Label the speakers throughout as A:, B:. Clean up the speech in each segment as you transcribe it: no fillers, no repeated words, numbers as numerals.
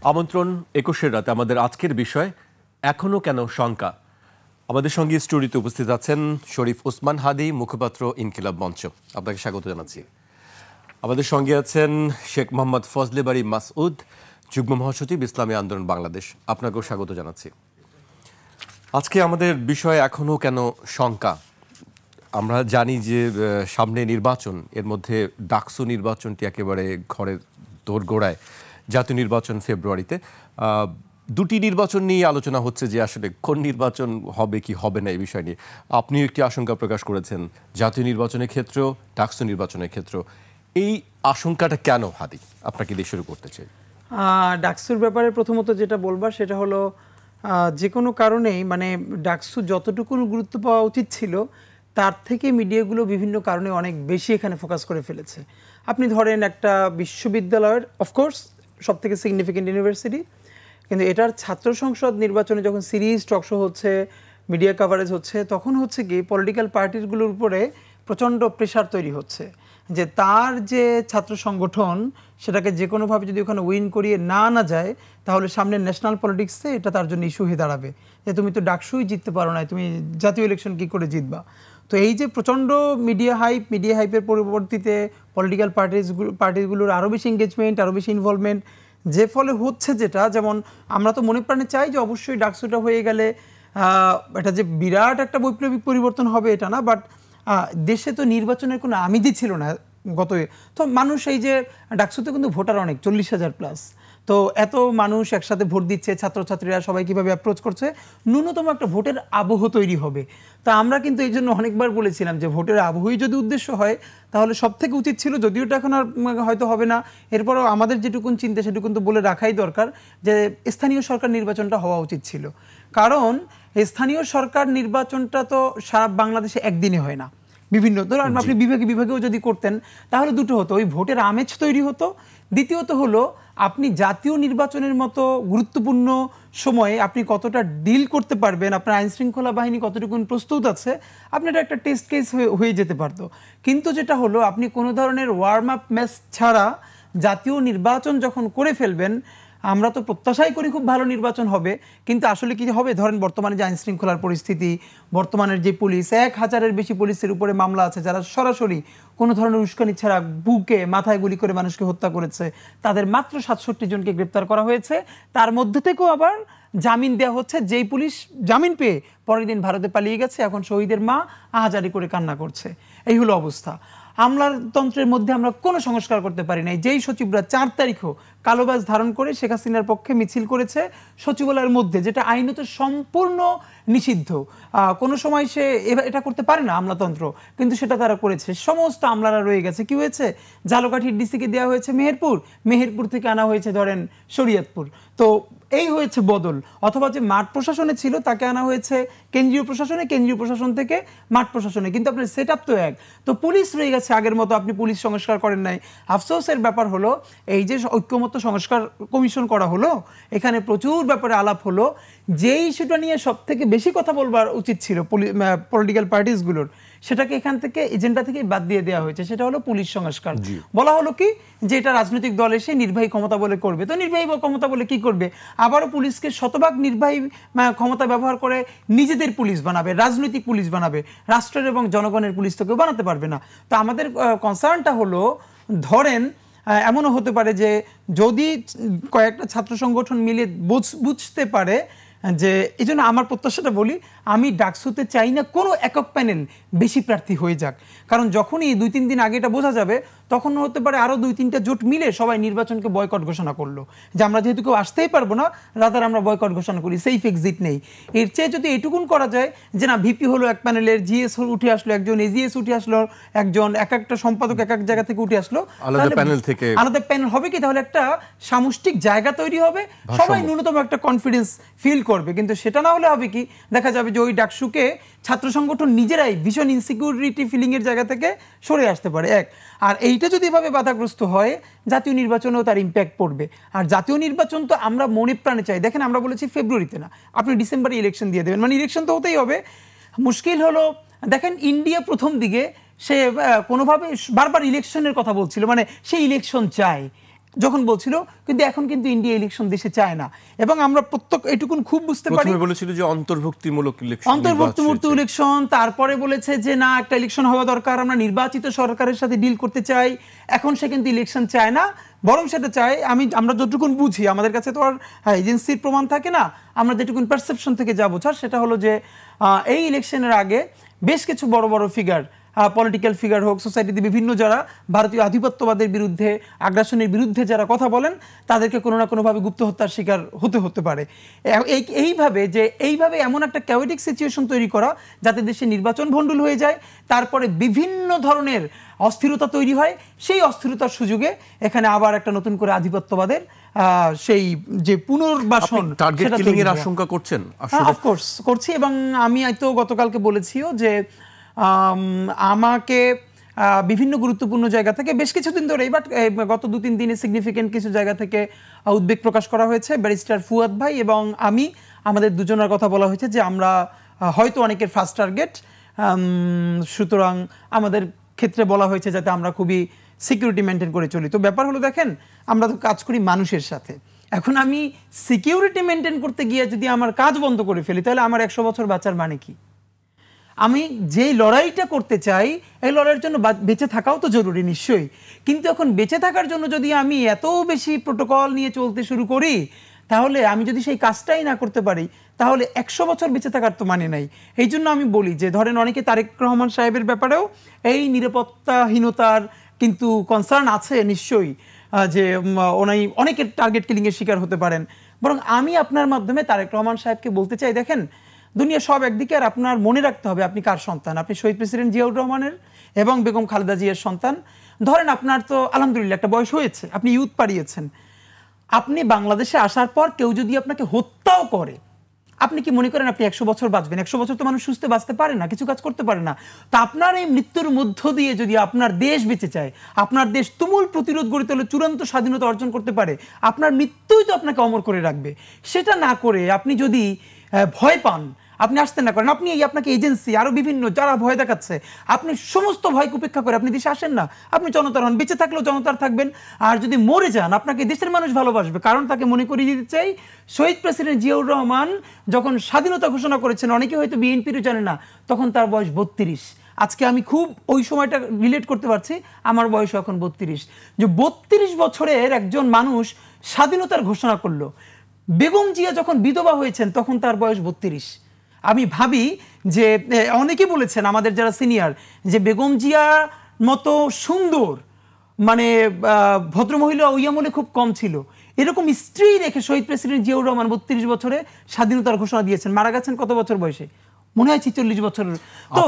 A: আমন্ত্রণ ২১-এর রাতে আমাদের আজকের বিষয় এখনো কেন শঙ্কা। আমাদের সঙ্গে স্টুডিওতে উপস্থিত আছেন শরীফ ওসমান হাদি, মুখপাত্র ইনকিলাব মঞ্চ। আপনাকে স্বাগত জানাচ্ছি। আমাদের সঙ্গে আছেন শেখ মোহাম্মদ ফজলে বারী মাসউদ, যুগ্ম মহাসচিব, ইসলামী আন্দোলন বাংলাদেশ। আপনাকেও স্বাগত জানাচ্ছি। আজকে আমাদের বিষয় এখনো কেন শঙ্কা। আমরা জানি যে সামনে নির্বাচন, এর মধ্যে ডাকসু নির্বাচনটি একেবারে ঘরের দোরগোড়ায়। জাতীয় নির্বাচন ফেব্রুয়ারিতে। দুটি নির্বাচন নিয়ে আলোচনা হচ্ছে যে আসলে কোন নির্বাচন হবে কি হবে না এই বিষয় নিয়ে। আপনিও একটি আশঙ্কা প্রকাশ করেছেন জাতীয় নির্বাচনের ক্ষেত্রেও, ডাকসু নির্বাচনের ক্ষেত্রেও। এই আশঙ্কাটা কেন হাদি? আপনাকে দিয়ে শুরু করতে চাই।
B: ডাকসুর ব্যাপারে প্রথমত যেটা বলবার সেটা হলো যে কোনো কারণেই মানে ডাকসু যতটুকু গুরুত্ব পাওয়া উচিত ছিল তার থেকে মিডিয়াগুলো বিভিন্ন কারণে অনেক বেশি এখানে ফোকাস করে ফেলেছে। আপনি ধরেন একটা বিশ্ববিদ্যালয়ের, অফকোর্স সব থেকে সিগনিফিকেন্ট ইউনিভার্সিটি, কিন্তু এটার ছাত্র সংসদ নির্বাচনে যখন সিরিজ টকশো হচ্ছে, মিডিয়া কাভারেজ হচ্ছে, তখন হচ্ছে কি পলিটিক্যাল পার্টিগুলোর উপরে প্রচণ্ড প্রেশার তৈরি হচ্ছে যে তার যে ছাত্র সংগঠন সেটাকে যে কোনোভাবে যদি ওখানে উইন করিয়ে না আনা যায় তাহলে সামনে ন্যাশনাল পলিটিক্সে এটা তার জন্য ইস্যু হয়ে দাঁড়াবে যে তুমি তো ডাকসুই জিততে পারো না, তুমি জাতীয় ইলেকশন কী করে জিতবা। তো এই যে প্রচণ্ড মিডিয়া হাইপের পরবর্তীতে পলিটিক্যাল পার্টিগুলোর আরও বেশি এঙ্গেজমেন্ট, আরও বেশি ইনভলভমেন্ট, যে ফলে হচ্ছে যেটা, যেমন আমরা তো মনে প্রাণে চাই যে অবশ্যই ডাকসুটা হয়ে গেলে এটা যে বিরাট একটা বৈপ্লবিক পরিবর্তন হবে এটা না, বাট দেশে তো নির্বাচনের কোনো আমিজই ছিল না গত। তো মানুষ এই যে ডাকসুতে কিন্তু ভোটার অনেক, 40,000 প্লাস, তো এত মানুষ একসাথে ভোট দিচ্ছে, ছাত্রছাত্রীরা সবাই কীভাবে অ্যাপ্রোচ করছে, ন্যূনতম একটা ভোটের আবহ তৈরি হবে। তা আমরা কিন্তু এই জন্য অনেকবার বলেছিলাম যে ভোটের আবহই যদি উদ্দেশ্য হয় তাহলে সব থেকে উচিত ছিল, যদিও এটা এখন আর হয়তো হবে না, এরপরও আমাদের যেটুকুন চিন্তা সেটুকুন তো বলে রাখাই দরকার যে স্থানীয় সরকার নির্বাচনটা হওয়া উচিত ছিল। কারণ স্থানীয় সরকার নির্বাচনটা তো সারা বাংলাদেশে একদিনে হয় না, বিভিন্ন ধরুন আপনি বিভাগেও যদি করতেন তাহলে দুটো হতো, ওই ভোটের আমেজ তৈরি হতো। দ্বিতীয়ত হলো আপনি জাতীয় নির্বাচনের মতো গুরুত্বপূর্ণ সময়ে আপনি কতটা ডিল করতে পারবেন, আপনার আইনশৃঙ্খলা বাহিনী কতটুকু প্রস্তুত আছে, আপনার একটা টেস্ট কেস হয়ে যেতে পারতো। কিন্তু যেটা হলো আপনি কোনো ধরনের ওয়ার্ম আপ ম্যাচ ছাড়া জাতীয় নির্বাচন যখন করে ফেলবেন, আমরা তো প্রত্যাশাই করি খুব ভালো নির্বাচন হবে, কিন্তু আসলে কি হবে, ধরেন বর্তমানে যে আইনশৃঙ্খলার পরিস্থিতি, বর্তমানের যে পুলিশ, 1000-এর বেশি পুলিশের উপরে মামলা আছে যারা সরাসরি কোনো ধরনের উস্কানি ছাড়া বুকে মাথায় গুলি করে মানুষকে হত্যা করেছে, তাদের মাত্র 67 জনকে গ্রেপ্তার করা হয়েছে। তার মধ্যে থেকেও আবার জামিন দেওয়া হচ্ছে, যেই পুলিশ জামিন পেয়ে পরের দিন ভারতে পালিয়ে গেছে, এখন শহীদের মা আহাজারি করে কান্না করছে। এই হলো অবস্থা। আমলাতন্ত্রের মধ্যে আমরা কোনো সংস্কার করতে পারি নাই। যেই সচিবরা 4 তারিখও কালোবাজ ধারণ করে শেখ হাসিনার পক্ষে মিছিল করেছে সচিবালয়ের মধ্যে, যেটা আইনত সম্পূর্ণ নিষিদ্ধ, কোনো সময় সে এটা করতে পারে না আমলাতন্ত্র, কিন্তু সেটা তারা করেছে। সমস্ত আমলারা রয়ে গেছে। কি হয়েছে, ঝালকাঠির ডিসিকে দেওয়া হয়েছে মেহেরপুর থেকে আনা হয়েছে ধরেন শরীয়তপুর। তো এই হয়েছে বদল। অথবা যে মাঠ প্রশাসনে ছিল তাকে আনা হয়েছে কেন্দ্রীয় প্রশাসন থেকে মাঠ প্রশাসনে, কিন্তু আপনার সেট আপ তো এক। তো পুলিশ রয়ে গেছে আগের মতো, আপনি পুলিশ সংস্কার করেন নাই। আফসোসের ব্যাপার হলো এই যে ঐক্যমত্য সংস্কার কমিশন করা হলো, এখানে প্রচুর ব্যাপারে আলাপ হলো, যে ইস্যুটা নিয়ে সব থেকে বেশি কথা বলবার উচিত ছিল পলিটিক্যাল পার্টিসগুলোর, সেটাকে এখান থেকে এজেন্ডা থেকে বাদ দিয়ে দেওয়া হয়েছে। সেটা হলো পুলিশ সংস্কার। বলা হলো কি যে এটা রাজনৈতিক দল এসে নির্বাহী ক্ষমতা বলে করবে, তো নির্বাহী ক্ষমতা বলে কি করবে, আবারও পুলিশকে শতভাগ নির্বাহী ক্ষমতা ব্যবহার করে নিজেদের পুলিশ বানাবে, রাজনৈতিক পুলিশ বানাবে, রাষ্ট্রের এবং জনগণের পুলিশ তো কেউ বানাতে পারবে না। তো আমাদের কনসার্নটা হলো, ধরেন এমনও হতে পারে যে যদি কয়েকটা ছাত্র সংগঠন মিলে বুঝতে পারে যে, এই জন্য আমার প্রত্যাশাটা বলি, আমি ডাকসুতে চাই না কোনো একক প্যানেল বেশি প্রার্থী হয়ে যাক, কারণ যখনই 2-3 দিন আগে এটা বোঝা যাবে তখন হতে পারে আরও 2-3টা জোট মিলে সবাই নির্বাচনকে বয়কট ঘোষণা করলো, যে আমরা যেহেতু কেউ আসতেই পারবো না, রাদার আমরা বয়কট ঘোষণা করি, সেফ এক্সিট নেই। এর চেয়ে যদি এটুকুন করা যায় যে না, ভিপি হলো এক প্যানেলের, জিএস উঠে আসলো একজন, এজিএস উঠে আসলো একজন, এক একটা সম্পাদক এক এক জায়গা থেকে উঠে আসলো, আলাদা প্যানেল হবে কি, তাহলে একটা সামষ্টিক জায়গা তৈরি হবে, সবাই ন্যূনতম একটা কনফিডেন্স ফিল করবে। কিন্তু সেটা না হলে হবে কি, দেখা যাবে যে ওই ডাকসুকে ছাত্র সংগঠন নিজেরাই ভীষণ ইনসিকিউরিটি ফিলিং এর জায়গা থেকে সরে আসতে পারে এক। আর এইটা যদি এভাবে বাধাগ্রস্ত হয়, জাতীয় নির্বাচনেও তার ইম্প্যাক্ট পড়বে। আর জাতীয় নির্বাচন তো আমরা মনে প্রাণে চাই। দেখেন, আমরা বলেছি ফেব্রুয়ারিতে না, আপনি ডিসেম্বরে ইলেকশন দিয়ে দেবেন, মানে ইলেকশন তো হতেই হবে। মুশকিল হলো, দেখেন ইন্ডিয়া প্রথম দিকে সে কোনোভাবে বারবার ইলেকশনের কথা বলছিল, মানে সে ইলেকশন চায়। যখন বলছিল, কিন্তু এখন কিন্তু ইন্ডিয়া ইলেকশন দেশে চায় না। এবং আমরা প্রত্যেক এটুকুন খুব বুঝতে পারি,
A: প্রথমে বলেছিল যে অন্তর্ভুক্তিমূলক
B: ইলেকশন, তারপরে বলেছে যে না একটা ইলেকশন হওয়া দরকার, আমরা নির্বাচিত সরকারের সাথে ডিল করতে চাই। এখন সে কিন্তু ইলেকশন চায় না, বরং সেটা চায়, আমরা যতটুকুন বুঝি, আমাদের কাছে তো আর এজেন্সির প্রমাণ থাকে না, আমরা যেটুকুন পারসেপশন থেকে যা বোঝার সেটা হলো যে এই ইলেকশনের আগে বেশ কিছু বড় বড় ফিগার, পলিটিক্যাল ফিগার হোক, সোসাইটিতে বিভিন্ন যারা ভারতীয় আধিপত্যবাদের বিরুদ্ধে, আগ্রাসনের বিরুদ্ধে যারা কথা বলেন, তাদেরকে কোনো না কোনোভাবে গুপ্ত হত্যার শিকার হতে পারে। এইভাবে এমন একটা ক্যাওটিক সিচুয়েশন তৈরি করা যাতে দেশে নির্বাচন ভণ্ডুল হয়ে যায়, তারপরে বিভিন্ন ধরনের অস্থিরতা তৈরি হয়। সেই অস্থিরতার সুযোগে এখানে আবার একটা নতুন করে আধিপত্যবাদের সেই যে পুনর্বাসন,
A: টার্গেট কিলিং এর আশঙ্কা করছেন?
B: অফকোর্স করছি, এবং আমি তো গতকালকে বলেছিও যে আমাকে বিভিন্ন গুরুত্বপূর্ণ জায়গা থেকে বেশ কিছুদিন ধরেই, বাট গত 2-3 দিনে সিগনিফিকেন্ট কিছু জায়গা থেকে উদ্বেগ প্রকাশ করা হয়েছে। ব্যারিস্টার ফুয়াদ ভাই এবং আমাদের দুজনের কথা বলা হয়েছে যে আমরা হয়তো অনেকের ফার্স্ট টার্গেট, সুতরাং আমাদের ক্ষেত্রে বলা হয়েছে যাতে আমরা খুবই সিকিউরিটি মেনটেন করে চলি। তো ব্যাপার হলো, দেখেন আমরা তো কাজ করি মানুষের সাথে, এখন আমি সিকিউরিটি মেনটেন করতে গিয়ে যদি আমার কাজ বন্ধ করে ফেলি, তাহলে আমার 100 বছর বাঁচার মানে কি? আমি যেই লড়াইটা করতে চাই, এই লড়াইয়ের জন্য বেঁচে থাকাও তো জরুরি নিশ্চয়ই, কিন্তু এখন বেঁচে থাকার জন্য যদি আমি এত বেশি প্রোটোকল নিয়ে চলতে শুরু করি, তাহলে আমি যদি সেই কাজটাই না করতে পারি, তাহলে 100 বছর বেঁচে থাকার তো মানে নাই। এই জন্য আমি বলি যে ধরেন অনেকে তারেক রহমান সাহেবের ব্যাপারেও এই নিরাপত্তাহীনতার কিন্তু কনসার্ন আছে নিশ্চয়ই, যে ওনাই অনেকের টার্গেট কিলিংয়ের শিকার হতে পারেন। বরং আমি আপনার মাধ্যমে তারেক রহমান সাহেবকে বলতে চাই, দেখেন দুনিয়া সব একদিকে, আর আপনার মনে রাখতে হবে আপনি কার সন্তান। আপনি শহীদ প্রেসিডেন্ট জিয়াউর রহমানের এবং বেগম খালেদা জিয়ার সন্তান। ধরেন আপনার তো আলহামদুলিল্লাহ একটা বয়স হয়েছে, আপনি ইউথ পাড়িয়েছেন, আপনি বাংলাদেশে আসার পর কেউ যদি আপনাকে হত্যাও করে, আপনি কি মনে করেন আপনি 100 বছর বাঁচবেন? 100 বছর তো মানুষ সুস্থ বাঁচতে পারে না, কিছু কাজ করতে পারে না। তা আপনার এই মৃত্যুর মধ্য দিয়ে যদি আপনার দেশ বেঁচে চায়, আপনার দেশ তুমুল প্রতিরোধ গড়ে তোলে, চূড়ান্ত স্বাধীনতা অর্জন করতে পারে, আপনার মৃত্যুই তো আপনাকে অমর করে রাখবে। সেটা না করে আপনি যদি ভয় পান, আপনি আসতে না করেন, আপনি আপনাকে এজেন্সি আরো বিভিন্ন যারা ভয় দেখাচ্ছে, আপনি সমস্ত ভয়কে উপেক্ষা করে আপনি দেশে আসেন না, আপনি জনতার হন, বেঁচে থাকলেও জনতার থাকবেন। আর যদি মরে যান, আপনাকে দেশের মানুষ ভালোবাসবে। কারণ তাকে মনে করিয়ে দিতে চাই, শহীদ প্রেসিডেন্ট জিয়াউর রহমান যখন স্বাধীনতা ঘোষণা করেছেন, অনেকে হয়তো বিএনপিরও জানে না, তখন তার বয়স 32। আজকে আমি খুব ওই সময়টা রিলেট করতে পারছি, আমার বয়স এখন 32। যে 32 বছরের একজন মানুষ স্বাধীনতার ঘোষণা করলো। বেগম জিয়া যখন বিধবা হয়েছেন তখন তার বয়স 32। আমি ভাবি যে অনেকে বলেছেন আমাদের যারা সিনিয়র, যে বেগম জিয়ার মতো সুন্দর মানে ভদ্রমহিলা ওই আমলে খুব কম ছিল। এরকম স্ত্রী রেখে শহীদ প্রেসিডেন্ট জিয়াউর রহমান 32 বছরে স্বাধীনতার ঘোষণা দিয়েছেন। মারা গেছেন কত বছর বয়সে? মনে হয় 46 বছরের। তো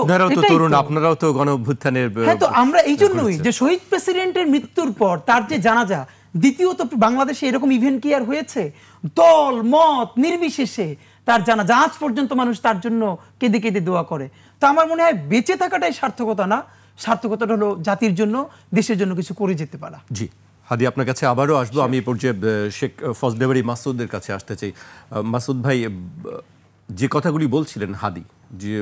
A: আপনারাও তো গণ অভ্যুত্থানের,
B: হ্যাঁ, তো আমরা এই জন্যই যে শহীদ প্রেসিডেন্টের মৃত্যুর পর তার যে জানাজা, দ্বিতীয়ত বাংলাদেশে এরকম ইভেন্ট কি আর হয়েছে? দল মত নির্বিশেষে তার জানাজা আজ পর্যন্ত মানুষ তার জন্য কেঁদে কেঁদে দোয়া করে। তো আমার মনে হয় বেঁচে থাকাটাই সার্থকতা না, সার্থকতাটা হলো জাতির জন্য, দেশের জন্য কিছু করে যেতে পারা।
A: জি হাদি, আপনার কাছে আবারও আসবো। আমি এই পর্যায়ে শেখ ফজলেবাড়ি মাসুদের কাছে আসতে চাই। মাসুদ ভাই, যে কথাগুলি বলছিলেন হাদি, যে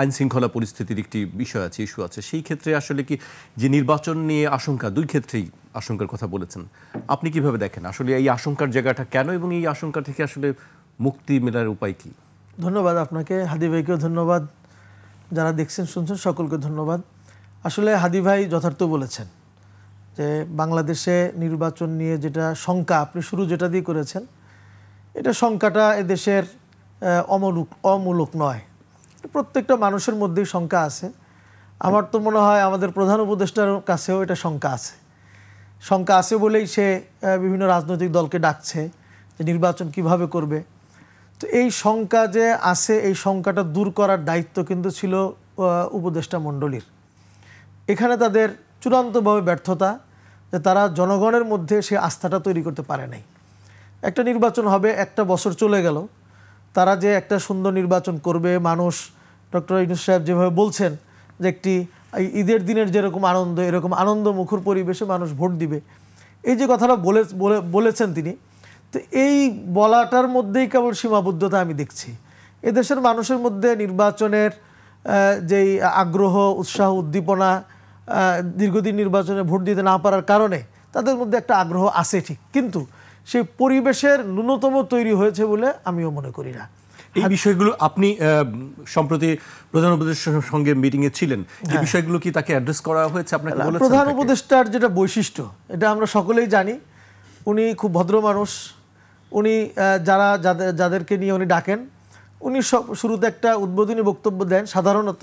A: আইন শৃঙ্খলা পরিস্থিতির একটি বিষয় আছে, ইস্যু আছে, সেই ক্ষেত্রে আসলে কি যে নির্বাচন নিয়ে আশঙ্কা, দুই ক্ষেত্রেই আশঙ্কার কথা বলেছেন, আপনি কিভাবে দেখেন আসলে এই আশঙ্কার জায়গাটা কেন, এবং এই আশঙ্কা থেকে আসলে মুক্তি মেলার উপায় কি?
C: ধন্যবাদ আপনাকে, হাদি ভাইকেও ধন্যবাদ, যারা দেখছেন শুনছেন সকলকে ধন্যবাদ। আসলে হাদি ভাই যথার্থ বলেছেন যে বাংলাদেশে নির্বাচন নিয়ে যেটা শঙ্কা, আপনি শুরু যেটা দিয়ে করেছেন, এটা শঙ্কাটা এদেশের অমূলক নয়, প্রত্যেকটা মানুষের মধ্যেই শঙ্কা আছে। আমার তো মনে হয় আমাদের প্রধান উপদেষ্টার কাছেও এটা শঙ্কা আছে বলেই সে বিভিন্ন রাজনৈতিক দলকে ডাকছে যে নির্বাচন কিভাবে করবে। তো এই শঙ্কা যে আছে, এই শঙ্কাটা দূর করার দায়িত্ব কিন্তু ছিল উপদেষ্টা মণ্ডলীর। এখানে তাদের চূড়ান্তভাবে ব্যর্থতা, যে তারা জনগণের মধ্যে সে আস্থাটা তৈরি করতে পারে নাই। একটা নির্বাচন হবে, একটা বছর চলে গেল, তারা যে একটা সুন্দর নির্বাচন করবে, মানুষ ডক্টর ইউনূস সাহেব যেভাবে বলছেন যে একটি ঈদের দিনের যেরকম আনন্দ, এরকম আনন্দমুখর পরিবেশে মানুষ ভোট দিবে, এই যে কথাটা বলেছেন তিনি, তো এই বলাটার মধ্যেই কেবল সীমাবদ্ধতা আমি দেখছি। এদেশের মানুষের মধ্যে নির্বাচনের যেই আগ্রহ, উৎসাহ, উদ্দীপনা, দীর্ঘদিন নির্বাচনে ভোট দিতে না পারার কারণে তাদের মধ্যে একটা আগ্রহ আছে ঠিক, কিন্তু সেই পরিবেশের ন্যূনতম তৈরি হয়েছে বলে আমিও মনে করি না।
A: এই বিষয়গুলো আপনি সম্প্রতি প্রধান উপদেষ্টার সঙ্গে মিটিংয়ে ছিলেন, এই বিষয়গুলো কি তাকে অ্যাড্রেস করা হয়েছে? আপনাকে বলেছেন
C: প্রধান উপদেষ্টার যেটা বৈশিষ্ট্য, এটা আমরা সকলেই জানি, উনি খুব ভদ্র মানুষ। উনি যাদেরকে নিয়ে উনি ডাকেন, উনি সব শুরুতে একটা উদ্বোধনী বক্তব্য দেন সাধারণত,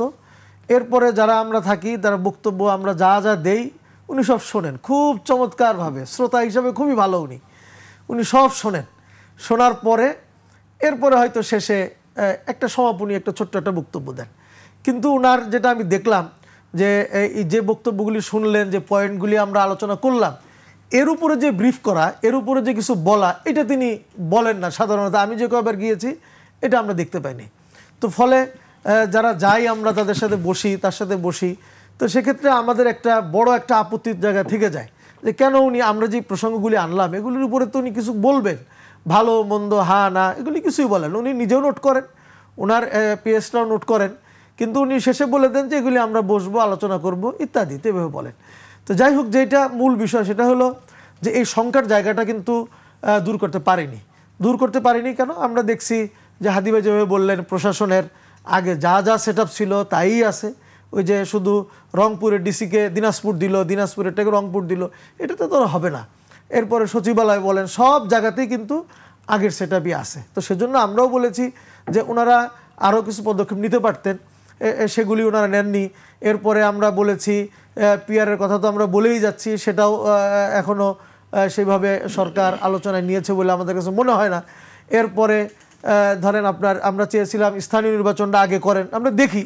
C: এরপরে যারা আমরা থাকি তার বক্তব্য আমরা যা যা দেই উনি সব শোনেন খুব চমৎকারভাবে। শ্রোতা হিসাবে খুবই ভালো উনি সব শোনেন। শোনার পরে এরপরে হয়তো শেষে একটা সমাপনী একটা ছোট্ট একটা বক্তব্য দেন। কিন্তু ওনার যেটা আমি দেখলাম যে এই যে বক্তব্যগুলি শুনলেন, যে পয়েন্টগুলি আমরা আলোচনা করলাম, এর উপরে যে ব্রিফ করা, এর উপরে যে কিছু বলা, এটা তিনি বলেন না সাধারণত। আমি যে কয়েকবার গিয়েছি এটা আমরা দেখতে পাইনি। তো ফলে যারা যাই আমরা তাদের সাথে তার সাথে বসি, তো সেক্ষেত্রে আমাদের একটা বড় একটা আপত্তির জায়গা থেকে যায় যে কেন আমরা যে প্রসঙ্গগুলি আনলাম এগুলির উপরে তো উনি কিছু বলবেন, ভালো মন্দ হা না এগুলি কিছুই বলেন। উনি নিজেও নোট করেন, ওনার পিএসটাও নোট করেন, কিন্তু উনি শেষে বলে দেন যে এগুলি আমরা বসবো, আলোচনা করব ইত্যাদি, এভাবে বলেন। তো যাই হোক, যেটা মূল বিষয় সেটা হলো যে এই শঙ্কার জায়গাটা কিন্তু দূর করতে পারিনি। কেন? আমরা দেখছি যে হাদি ভাই যেভাবে বললেন, প্রশাসনের আগে যা যা সেট ছিল তাই আছে। ওই যে শুধু রংপুরের ডিসিকে দিনাজপুর দিল, দিনাজপুরেরটাকে রংপুর দিল, এটাতে তো হবে না। এরপরে সচিবালয় বলেন, সব জায়গাতেই কিন্তু আগের সেট আপই আছে। তো সেজন্য আমরাও বলেছি যে ওনারা আরও কিছু পদক্ষেপ নিতে পারতেন, সেগুলি ওনারা নেননি। এরপরে আমরা বলেছি পিআরের কথা তো আমরা বলেই যাচ্ছি, সেটাও এখনও সেইভাবে সরকার আলোচনায় নিয়েছে বলে আমাদের কাছে মনে হয় না। এরপরে ধরেন আমরা চেয়েছিলাম স্থানীয় নির্বাচনটা আগে করেন, আমরা দেখি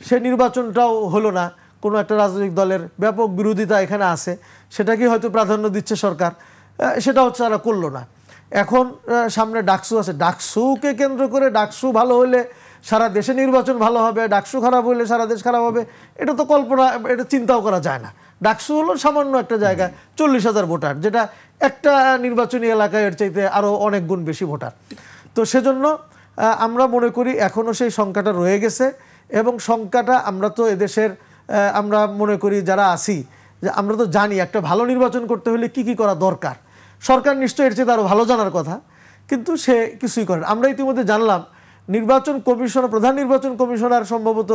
C: সে নির্বাচনটাও হলো না। কোনো একটা রাজনৈতিক দলের ব্যাপক বিরোধিতা এখানে আছে, সেটাকে হয়তো প্রাধান্য দিচ্ছে সরকার, সেটা হচ্ছে তারা করলো না। এখন সামনে ডাকসু আছে, ডাকসুকে কেন্দ্র করে ডাকসু ভালো হলে সারা দেশে নির্বাচন ভালো হবে, ডাকসু খারাপ হলে সারা দেশ খারাপ হবে, এটা তো কল্পনা, এটা চিন্তাও করা যায় না। ডাকসু হলো সামান্য একটা জায়গায় 40,000 ভোটার, যেটা একটা নির্বাচনী এলাকায় এর চাইতে আরও অনেক গুণ বেশি ভোটার। তো সেজন্য আমরা মনে করি এখনও সেই সংখ্যাটা রয়ে গেছে, এবং সংখ্যাটা আমরা তো এদেশের আমরা মনে করি যারা আছি যে আমরা তো জানি একটা ভালো নির্বাচন করতে হলে কি কি করা দরকার। সরকার নিশ্চয়ই এর চেয়ে আরও ভালো জানার কথা, কিন্তু সে কিছুই করেন। আমরা ইতিমধ্যে জানলাম প্রধান নির্বাচন কমিশনার সম্ভবত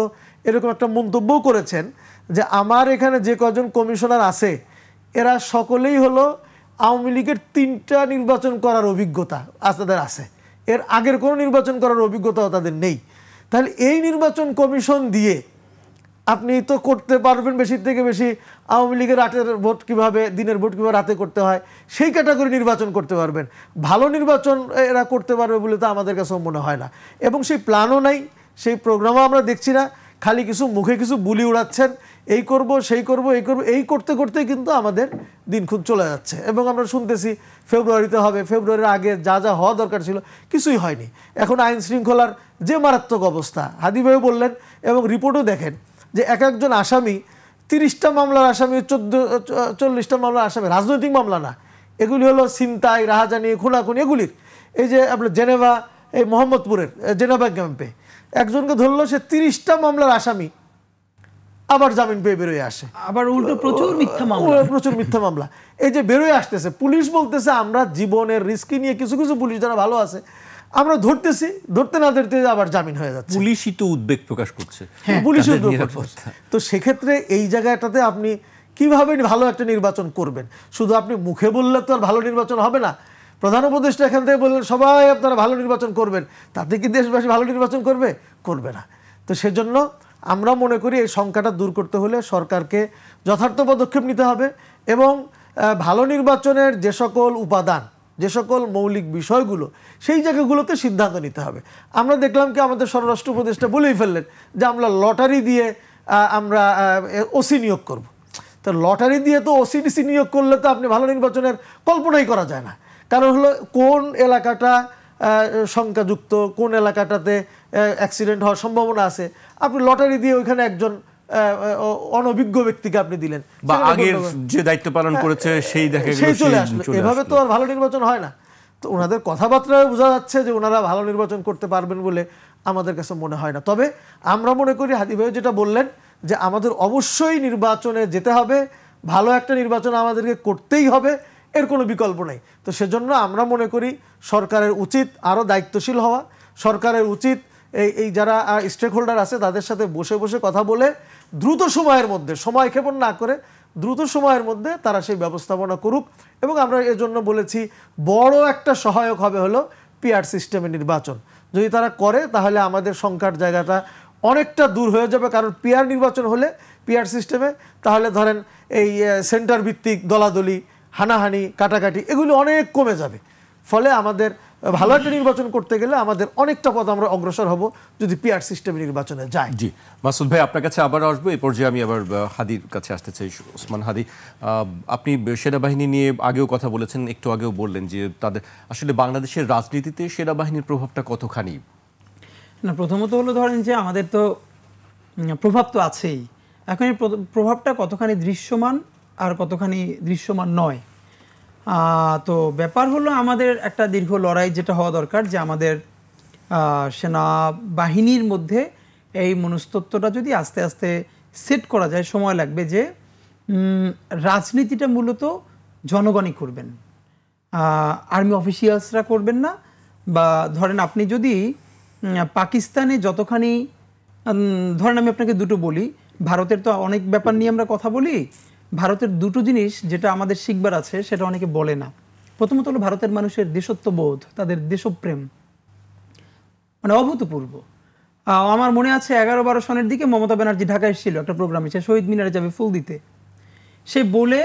C: এরকম একটা মন্তব্যও করেছেন যে আমার এখানে যে কজন কমিশনার আছে এরা সকলেই হলো আওয়ামী লীগের 3টা নির্বাচন করার অভিজ্ঞতা তাদের আছে, এর আগের কোনো নির্বাচন করার অভিজ্ঞতাও তাদের নেই। তাহলে এই নির্বাচন কমিশন দিয়ে আপনি তো করতে পারবেন বেশি থেকে বেশি আওয়ামী লীগের রাতের ভোট কীভাবে, দিনের ভোট কীভাবে রাতে করতে হয়, সেই ক্যাটাগরি নির্বাচন করতে পারবেন। ভালো নির্বাচন এরা করতে পারবে বলে তো আমাদের কাছেও মনে হয় না, এবং সেই প্ল্যানও নাই, সেই প্রোগ্রামও আমরা দেখছি না। খালি মুখে কিছু বুলি উড়াচ্ছেন, এই করব সেই করব এই করব, এই করতে করতেই কিন্তু আমাদের দিনক্ষণ চলে যাচ্ছে। এবং আমরা শুনতেছি ফেব্রুয়ারিতে হবে, ফেব্রুয়ারির আগে যা যা হওয়া দরকার ছিল কিছুই হয়নি। এখন আইন শৃঙ্খলার যে মারাত্মক অবস্থা, হাদি ভাইও বললেন এবং রিপোর্টও দেখেন যে একজন আসামি 30টা মামলার আসামি, 40টা মামলার আসামি, রাজনৈতিক মামলা না, এগুলি হলো ছিনতাই, রাহাজানি, খুনাখুনি, এগুলির। এই যে আপনার জেনেভা, এই মোহাম্মদপুরের জেনেভা ক্যাম্পে একজনকে ধরলো, সে 30টা মামলার আসামি, আবার জামিন পেয়ে বেরোয় আসে, আবার উল্টো প্রচুর মিথ্যা মামলা এই যে বেরোয় আসতেছে। পুলিশ বলতেছে আমরা জীবনের রিস্ক নিয়ে, কিছু কিছু পুলিশ যারা ভালো আছে আমরা ধরতেছি, ধরতে না ধরতে আবার জামিন হয়ে যাচ্ছে।
A: পুলিশই তো উদ্বেগ প্রকাশ করছে,
C: পুলিশই উদ্বেগ প্রকাশ করছে। তো সেক্ষেত্রে এই জায়গাটাতে আপনি কিভাবে ভালো একটা নির্বাচন করবেন? শুধু আপনি মুখে বললে তো আর ভালো নির্বাচন হবে না। প্রধান উপদেষ্টা এখান থেকে বললেন সবাই আপনারা ভালো নির্বাচন করবেন, তাতে কি দেশবাসী ভালো নির্বাচন করবে না। তো সেজন্য আমরা মনে করি এই সংখ্যাটা দূর করতে হলে সরকারকে যথার্থ পদক্ষেপ নিতে হবে, এবং ভালো নির্বাচনের যে সকল উপাদান, যে সকল মৌলিক বিষয়গুলো, সেই জায়গাগুলোতে সিদ্ধান্ত নিতে হবে। আমরা দেখলাম কি আমাদের স্বরাষ্ট্র উপদেষ্টা বলেই ফেললেন যে আমরা লটারি দিয়ে আমরা ওসি নিয়োগ করব। তো লটারি দিয়ে তো ওসিডিসি নিয়োগ করলে তো আপনি ভালো নির্বাচনের কল্পনাই করা যায় না। কারণ হলো কোন এলাকাটা সংখ্যাযুক্ত, কোন এলাকাটাতে অ্যাক্সিডেন্ট হওয়ার সম্ভাবনা আছে, আপনি লটারি দিয়ে ওইখানে একজন অনভিজ্ঞ ব্যক্তিকে আপনি দিলেন,
A: বা আগের যে দায়িত্ব পালন করেছে সেই
C: চলে আসলো। এভাবে তো আর ভালো নির্বাচন হয় না। তো ওনাদের কথাবার্তায় বোঝা যাচ্ছে যে ওনারা ভালো নির্বাচন করতে পারবেন বলে আমাদের কাছে মনে হয় না। তবে আমরা মনে করি হাদি ভাই যেটা বললেন যে আমাদের অবশ্যই নির্বাচনে যেতে হবে, ভালো একটা নির্বাচন আমাদেরকে করতেই হবে, এর কোনো বিকল্প নেই। তো সেজন্য আমরা মনে করি সরকারের উচিত আরও দায়িত্বশীল হওয়া, সরকারের উচিত এই যারা স্টেক হোল্ডার আছে তাদের সাথে বসে বসে কথা বলে দ্রুত সময়ের মধ্যে, সময় ক্ষেপণ না করে দ্রুত সময়ের মধ্যে তারা সেই ব্যবস্থাপনা করুক। এবং আমরা এজন্য বলেছি বড় একটা সহায়ক হবে হলো পিআর সিস্টেমের নির্বাচন। যদি তারা করে তাহলে আমাদের সংখ্যার জায়গাটা অনেকটা দূর হয়ে যাবে। কারণ পিআর নির্বাচন হলে পিআর সিস্টেমে তাহলে ধরেন এই সেন্টার ভিত্তিক দলাদলি, হানাহানি, কাটাকাটি এগুলো অনেক কমে যাবে। ফলে আমাদের ভালো একটা নির্বাচন করতে গেলে আমাদের অনেকটা পথ আমরা অগ্রসর হব যদি পিআর সিস্টেমে নির্বাচনে যায়।
A: জি মাসুদ ভাই, আপনার কাছে আবার আসবো। এই পর্যায়ে আমি আবার হাদির কাছে আসতে চাই। ওসমান হাদি, আপনি সেনাবাহিনী নিয়ে আগেও কথা বলেছেন, একটু আগেও বললেন যে তাদের আসলে বাংলাদেশের রাজনীতিতে সেনাবাহিনীর প্রভাবটা কতখানি?
B: না, প্রথমত হলো ধরেন যে আমাদের তো প্রভাব তো আছেই। এখন এই প্রভাবটা কতখানি দৃশ্যমান আর কতখানি দৃশ্যমান নয়। তো ব্যাপার হলো আমাদের একটা দীর্ঘ লড়াই যেটা হওয়া দরকার, যে আমাদের সেনাবাহিনীর মধ্যে এই মনস্তত্ত্বটা যদি আস্তে আস্তে সেট করা যায়, সময় লাগবে। যে রাজনীতিটা মূলত জনগণই করবেন, আর্মি অফিসিয়ালসরা করবেন না। বা ধরেন আপনি যদি পাকিস্তানে যতখানি, ধরেন আমি আপনাকে দুটো বলি, ভারতের তো অনেক ব্যাপার নিয়ে আমরা কথা বলি। ভারতের দুটো জিনিস যেটা আমাদের শিখবার আছে সেটা অনেকে বলে না। প্রথমত হলো ভারতের মানুষের দেশত্ববোধ, তাদের দেশপ্রেম মানে অভূতপূর্ব। আমার মনে আছে 11-12 সনের দিকে মমতা ব্যানার্জি ঢাকায় এসেছিল একটা প্রোগ্রামে, সে শহীদ মিনারে যাবে ফুল দিতে। সে বলে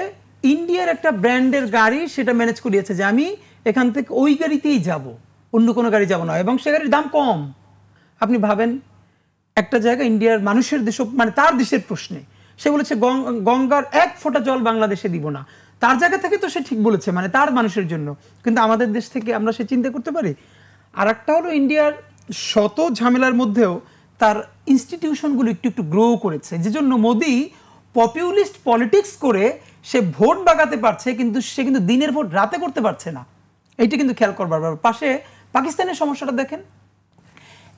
B: ইন্ডিয়ার একটা ব্র্যান্ডের গাড়ি সেটা ম্যানেজ করিয়েছে যে আমি এখান থেকে ওই গাড়িতেই যাব, অন্য কোনো গাড়ি যাব না, এবং সে গাড়ির দাম কম। আপনি ভাবেন একটা জায়গা ইন্ডিয়ার মানুষের দেশ, মানে তার দেশের প্রশ্নে সে বলেছে গঙ্গার এক ফোঁটা জল বাংলাদেশে দিব না। তার জায়গা থেকে তো সে ঠিক বলেছে, মানে তার মানুষের জন্য। কিন্তু আমাদের দেশ থেকে আমরা সে চিন্তা করতে পারি? আর একটা হলো ইন্ডিয়ার শত ঝামেলার মধ্যেও তার ইনস্টিটিউশনগুলো একটু একটু গ্রো করেছে, যে জন্য মোদি পপুলিস্ট পলিটিক্স করে সে ভোট বাগাতে পারছে, কিন্তু সে কিন্তু দিনের ভোট রাতে করতে পারছে না। এইটা কিন্তু খেয়াল করবার। পাশে পাকিস্তানের সমস্যাটা দেখেন,